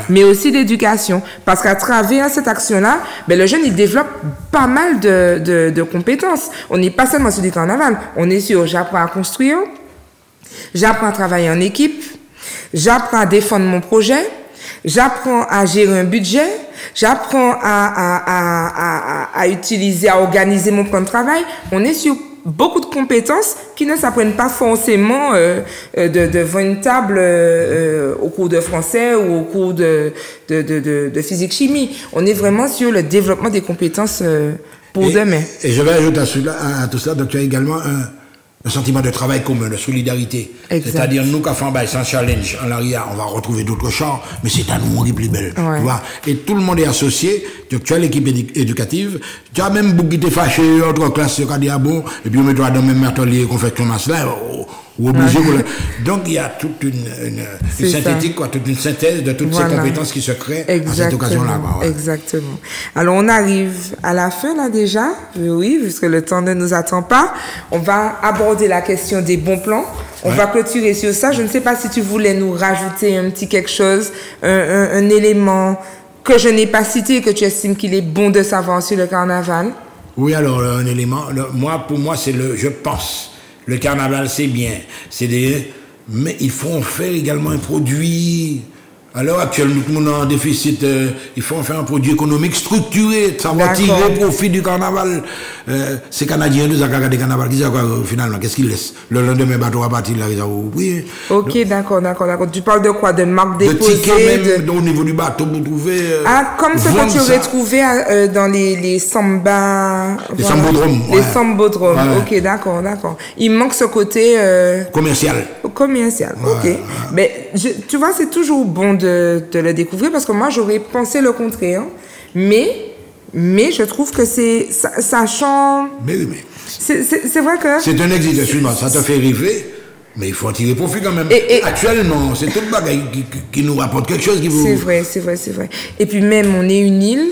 mais aussi d'éducation. Parce qu'à travers cette action-là, le jeune, il développe pas mal de compétences. On n'est pas seulement sur du carnaval, on est sur j'apprends à construire, j'apprends à travailler en équipe, j'apprends à défendre mon projet, j'apprends à gérer un budget, j'apprends à utiliser, à organiser mon plan de travail. On est sur beaucoup de compétences qui ne s'apprennent pas forcément devant une table au cours de français ou au cours de physique-chimie. On est vraiment sur le développement des compétences pour demain. Et je vais ajouter à tout ça, donc tu as également un sentiment de travail commun, de solidarité. C'est-à-dire, nous, quand on fait sans challenge, en l'arrière, on va retrouver d'autres champs, mais c'est à nous, on est plus belle. Tu vois? Et tout le monde est associé. Donc, tu as l'équipe éducative. Tu as même beaucoup qui t'es fâché, entre classes, qui dit, ah bon, et puis on met toi dans le même atelier qu'on fait ton masse-là, ou obligé. Donc, il y a toute une synthétique, quoi, toute une synthèse de toutes ces compétences qui se créent à cette occasion-là. Exactement. Alors, on arrive à la fin, là, déjà. Oui, puisque le temps ne nous attend pas. On va aborder la question des bons plans. On va clôturer sur ça. Je ne sais pas si tu voulais nous rajouter un petit quelque chose, un élément que je n'ai pas cité et que tu estimes qu'il est bon de savoir sur le carnaval. Oui, alors, un élément, pour moi, c'est je pense. Le carnaval, c'est bien. Mais il faut en faire également un produit. À l'heure actuelle, nous sommes en déficit. Il faut en faire un produit économique structuré, savoir tirer profit du carnaval. Ces Canadiens, nous avons des carnavals qui disent finalement, qu'est-ce qu'ils laissent? Le lendemain, bateau à partir là, ils ont oublié. Ok, d'accord. Tu parles de quoi? De marques déposées? De tickets même, au niveau du bateau, vous trouvez. Comme ce que tu aurais trouvé dans les samba. Les sambodromes. Les sambodromes. Ok, d'accord. Il manque ce côté. Commercial. Ok. Mais tu vois, c'est toujours bon de le découvrir parce que moi, j'aurais pensé le contraire. Mais je trouve que ça change. Mais oui, c'est vrai que. C'est un exercice, ça te fait rêver. Mais il faut en tirer profit quand même. Actuellement, c'est tout le bagage qui nous rapporte quelque chose qui vous... C'est vrai. Et puis même, on est une île,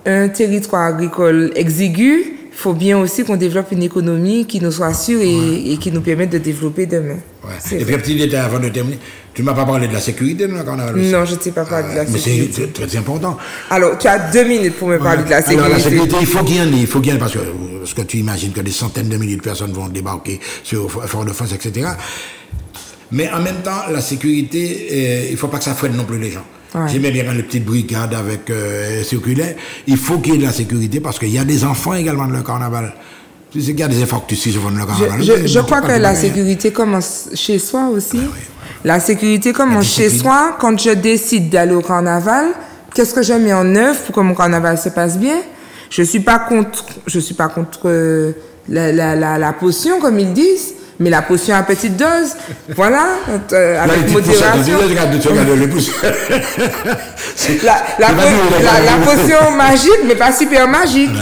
un territoire agricole exigu. Il faut bien aussi qu'on développe une économie qui nous soit sûre et qui nous permette de développer demain. Et puis un petit détail avant de terminer, tu ne m'as pas parlé de la sécurité dans le carnaval aussi. Non, je ne t'ai pas parlé de la sécurité. Mais c'est très important. Alors, tu as 2 minutes pour me parler de la sécurité. Alors, la sécurité, il faut qu'il y en ait, parce que tu imagines que des centaines de milliers de personnes vont débarquer sur Fort-de-France, etc. Mais en même temps, la sécurité, il ne faut pas que ça freine non plus les gens. Ouais. J'aimais bien les petites brigades avec circulaire. Il faut qu'il y ait de la sécurité parce qu'il y a des enfants également dans le carnaval. Tu sais qu'il y a des infarctus qui se font dans le carnaval. Je crois que la sécurité commence chez soi aussi. Ah, oui. La sécurité commence chez soi. Quand je décide d'aller au carnaval, qu'est-ce que je mets en œuvre pour que mon carnaval se passe bien? Je suis pas contre la potion, comme ils disent. Mais la potion à petite dose, voilà, avec modération. La potion magique, mais pas super magique.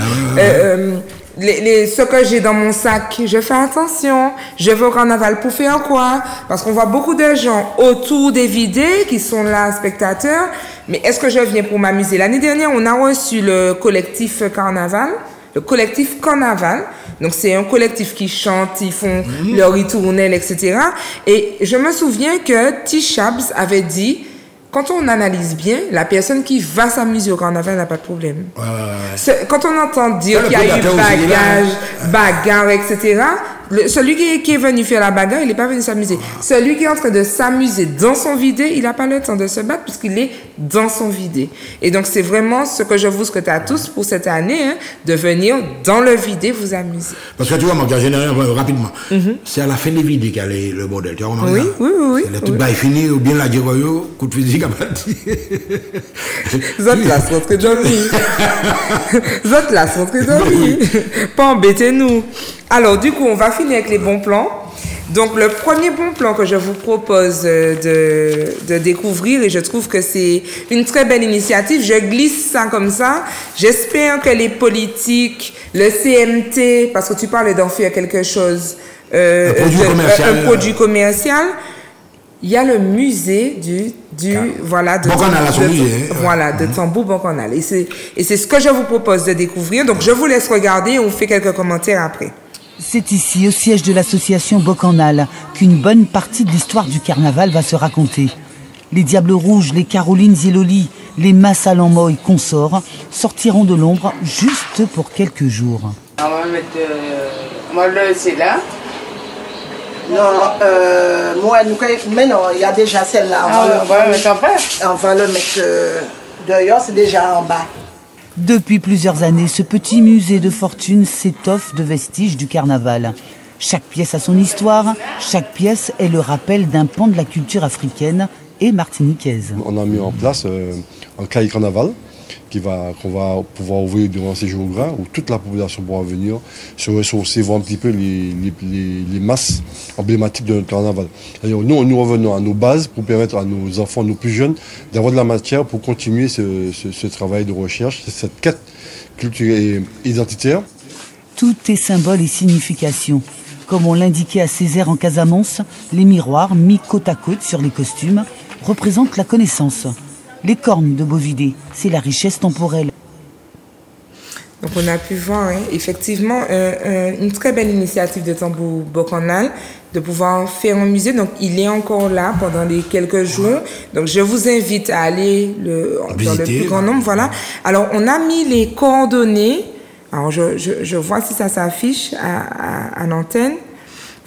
Ce que j'ai dans mon sac, je fais attention. Je vais au carnaval pour faire quoi? Parce qu'on voit beaucoup de gens autour des vidés qui sont là, spectateurs. Mais est-ce que je viens pour m'amuser? L'année dernière, on a reçu le collectif Carnaval. Le collectif Carnaval. Donc, c'est un collectif qui chante, ils font leur ritournelle, etc. Et je me souviens que T-Shabs avait dit, quand on analyse bien, la personne qui va s'amuser au carnaval n'a pas de problème. Quand on entend dire qu'il y a eu bagarre, etc., celui qui est venu faire la bagarre, il n'est pas venu s'amuser. Celui qui est en train de s'amuser dans son vidé, il n'a pas le temps de se battre puisqu'il est dans son vidé. Et donc, c'est vraiment ce que je vous souhaite à tous pour cette année, hein, de venir dans le vidé vous amuser. Parce que tu vois, mon gars, généralement, rapidement, c'est à la fin des vidés qu'il y a le bordel. Tu vois, oui. Le truc est fini, ou bien la diroyo, coup de physique à partir. Zot là, c'est rentré dans Zot là, c'est rentré dans Pas embêtez-nous. Alors, du coup, on va finir avec les bons plans. Donc, le premier bon plan que je vous propose de découvrir, et je trouve que c'est une très belle initiative, je glisse ça comme ça. J'espère que les politiques, le CMT, parce que tu parlais d'en faire quelque chose, un produit commercial, il y a le musée de Tambou Bocanal. Et c'est ce que je vous propose de découvrir. Donc, je vous laisse regarder et on fait quelques commentaires après. C'est ici, au siège de l'association Bocanal, qu'une bonne partie de l'histoire du carnaval va se raconter. Les Diables Rouges, les Carolines et Loli, les Massalambo et consorts sortiront de l'ombre juste pour quelques jours. On va mettre... on va le laisser là. Non, mais non, il y a déjà celle-là. On va le mettre en bas. On va le mettre dehors, c'est déjà en bas. Depuis plusieurs années, ce petit musée de fortune s'étoffe de vestiges du carnaval. Chaque pièce a son histoire, chaque pièce est le rappel d'un pan de la culture africaine et martiniquaise. On a mis en place un cahier carnaval qu'on va pouvoir ouvrir durant ces jours-là, où toute la population pourra venir se ressourcer, voir un petit peu les masses emblématiques de notre carnaval. Nous revenons à nos bases pour permettre à nos enfants, nos plus jeunes, d'avoir de la matière pour continuer ce travail de recherche, cette quête culturelle et identitaire. Tout est symbole et signification. Comme on l'indiquait à Césaire en Casamance, les miroirs mis côte à côte sur les costumes représentent la connaissance. Les cornes de Bovidé, c'est la richesse temporelle. Donc on a pu voir effectivement une très belle initiative de Tambou Bocanal de pouvoir faire un musée. Donc il est encore là pendant les quelques jours. Donc je vous invite à aller dans le plus grand nombre. Voilà. Alors on a mis les coordonnées. Alors je vois si ça s'affiche à l'antenne.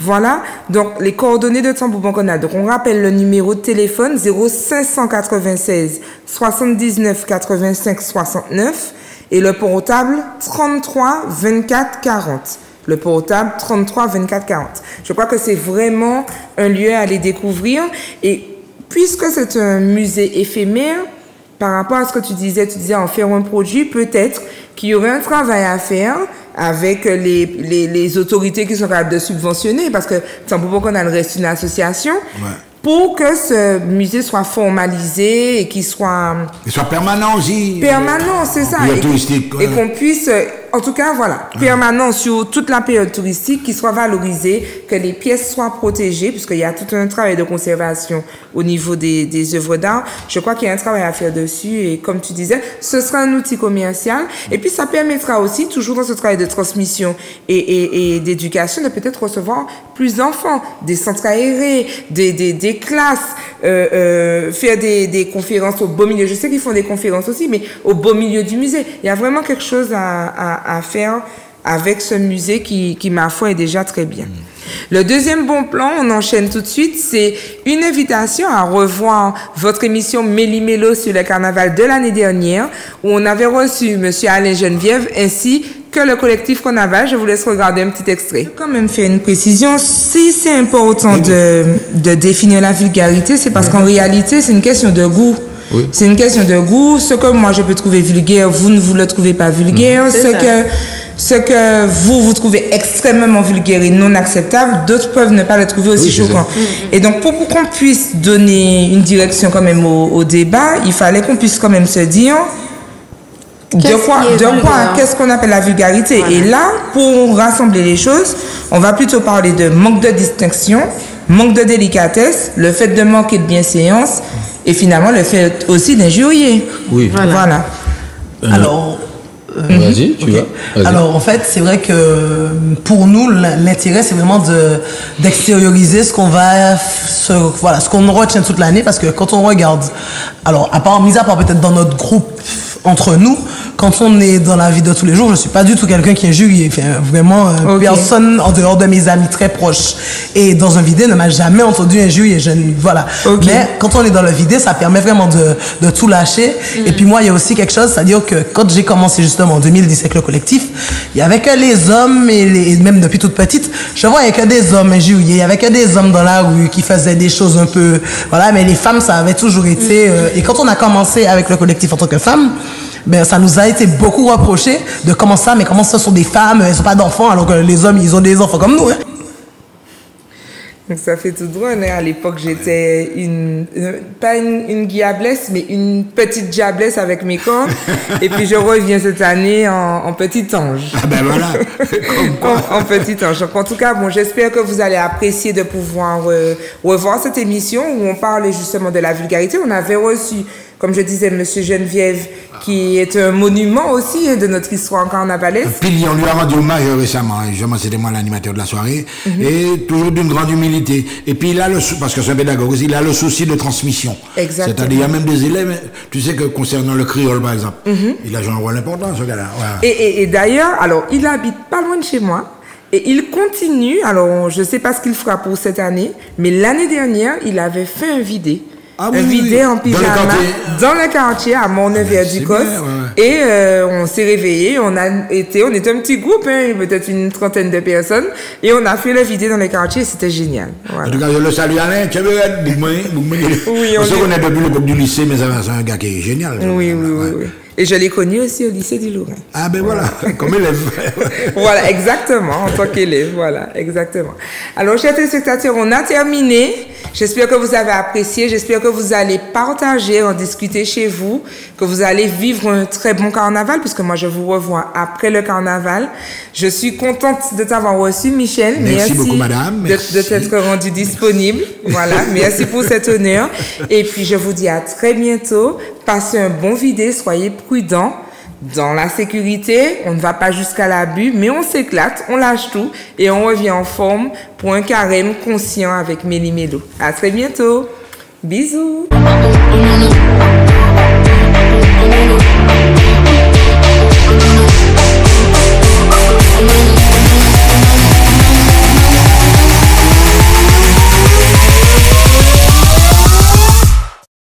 Voilà, donc les coordonnées de Tambou Bocanal. Donc on rappelle le numéro de téléphone 0596 79 85 69 et le portable 33 24 40. Le portable 33 24 40. Je crois que c'est vraiment un lieu à aller découvrir. Et puisque c'est un musée éphémère, par rapport à ce que tu disais en faire un produit, peut-être qu'il y aurait un travail à faire avec les autorités qui sont capables de subventionner, parce que Tambou Bocanal reste une association, pour que ce musée soit formalisé et qu'il soit permanent aussi. Permanent, c'est ça. Et qu'on puisse, en tout cas, voilà, permanent sur toute la période touristique, qu'il soit valorisé, que les pièces soient protégées, puisqu'il y a tout un travail de conservation au niveau des œuvres d'art. Je crois qu'il y a un travail à faire dessus et comme tu disais, ce sera un outil commercial. Et puis, ça permettra aussi, toujours dans ce travail de transmission et d'éducation, de peut-être recevoir plus d'enfants, des centres aérés, des classes, faire des conférences au beau milieu. Je sais qu'ils font des conférences aussi, mais au beau milieu du musée. Il y a vraiment quelque chose à faire avec ce musée qui ma foi, est déjà très bien. Le deuxième bon plan, on enchaîne tout de suite, c'est une invitation à revoir votre émission Méli-Mélo sur le carnaval de l'année dernière, où on avait reçu Monsieur Alain Geneviève ainsi que le collectif Carnaval. Je vous laisse regarder un petit extrait. Je vais quand même faire une précision. Si c'est important de définir la vulgarité, c'est parce qu'en réalité, c'est une question de goût. Oui. C'est une question de goût. Ce que moi je peux trouver vulgaire, vous ne vous le trouvez pas vulgaire. Ce que vous trouvez extrêmement vulgaire et non acceptable, d'autres peuvent ne pas le trouver aussi choquant. Et donc pour qu'on puisse donner une direction quand même au débat, il fallait qu'on puisse quand même se dire qu'est-ce qu'on appelle la vulgarité. Voilà. Et là, pour rassembler les choses, on va plutôt parler de manque de distinction, manque de délicatesse, le fait de manquer de bienséance et finalement le fait aussi d'injurier. Oui. Voilà. Alors, vas-y, tu vas. Alors, en fait, c'est vrai que pour nous, l'intérêt, c'est vraiment d'extérioriser ce qu'on retient toute l'année, parce que quand on regarde, alors, mis à part peut-être dans notre groupe, entre nous, quand on est dans la vie de tous les jours, je suis pas du tout quelqu'un qui est injurié. Enfin, vraiment, personne en dehors de mes amis très proches et dans un vidé ne m'a jamais entendu injurier. Voilà. Mais quand on est dans le vidé, ça permet vraiment de tout lâcher. Et puis moi, il y a aussi quelque chose, c'est-à-dire que quand j'ai commencé justement en 2010 avec le collectif, il y avait que les hommes et même depuis toute petite, je voyais que des hommes injuriés. Il y avait que des hommes dans la rue qui faisaient des choses un peu, voilà. Mais les femmes, ça avait toujours été. Et quand on a commencé avec le collectif en tant que femme, ben, ça nous a été beaucoup reproché de comment ça, mais comment ça sont des femmes, elles n'ont pas d'enfants, alors que les hommes, ils ont des enfants comme nous. Hein. Donc ça fait tout drôle, hein. À l'époque, j'étais pas une diablesse, mais une petite diablesse avec mes cornes. Et puis je reviens cette année en petit ange. Ah ben voilà. en petit ange. Donc en tout cas, bon, j'espère que vous allez apprécier de pouvoir revoir cette émission où on parlait justement de la vulgarité. On avait reçu, comme je disais, Monsieur Geneviève, qui est un monument aussi de notre histoire carnavaleuse. Puis on lui a rendu hommage récemment. Justement, c'était moi l'animateur de la soirée. Et toujours d'une grande humilité. Et puis il a parce que c'est un pédagogue, il a le souci de transmission. Exactement. C'est-à-dire, il y a même des élèves, tu sais que concernant le créole par exemple, il a joué un rôle important ce gars-là. Voilà. Et d'ailleurs, alors, il habite pas loin de chez moi. Et il continue, alors je ne sais pas ce qu'il fera pour cette année, mais l'année dernière, il avait fait un vidé. Un vidé en pyjama dans le quartier à Montnevier-du-Cos. Et on s'est réveillés, on était un petit groupe, hein, peut-être une trentaine de personnes, et on a fait le vidé dans le quartier, c'était génial. Voilà. En tout cas, je le salue Alain, tu veux on se connaît depuis l'époque du lycée, mais c'est un gars qui est génial. Oui. Et je l'ai connu aussi au lycée du Lorrain. Ah ben voilà, comme élève. Voilà, exactement, en tant qu'élève, voilà, exactement. Alors, chers téléspectateurs, on a terminé. J'espère que vous avez apprécié, j'espère que vous allez partager, en discuter chez vous, que vous allez vivre un très bon carnaval, puisque moi je vous revois après le carnaval. Je suis contente de t'avoir reçu, Michel. Merci beaucoup, madame. De t'être rendu disponible. Voilà, merci pour cet honneur. Et puis je vous dis à très bientôt. Passez un bon vidé, soyez prudents. Dans la sécurité, on ne va pas jusqu'à l'abus, mais on s'éclate, on lâche tout et on revient en forme pour un carême conscient avec Méli-Mélo. À très bientôt. Bisous.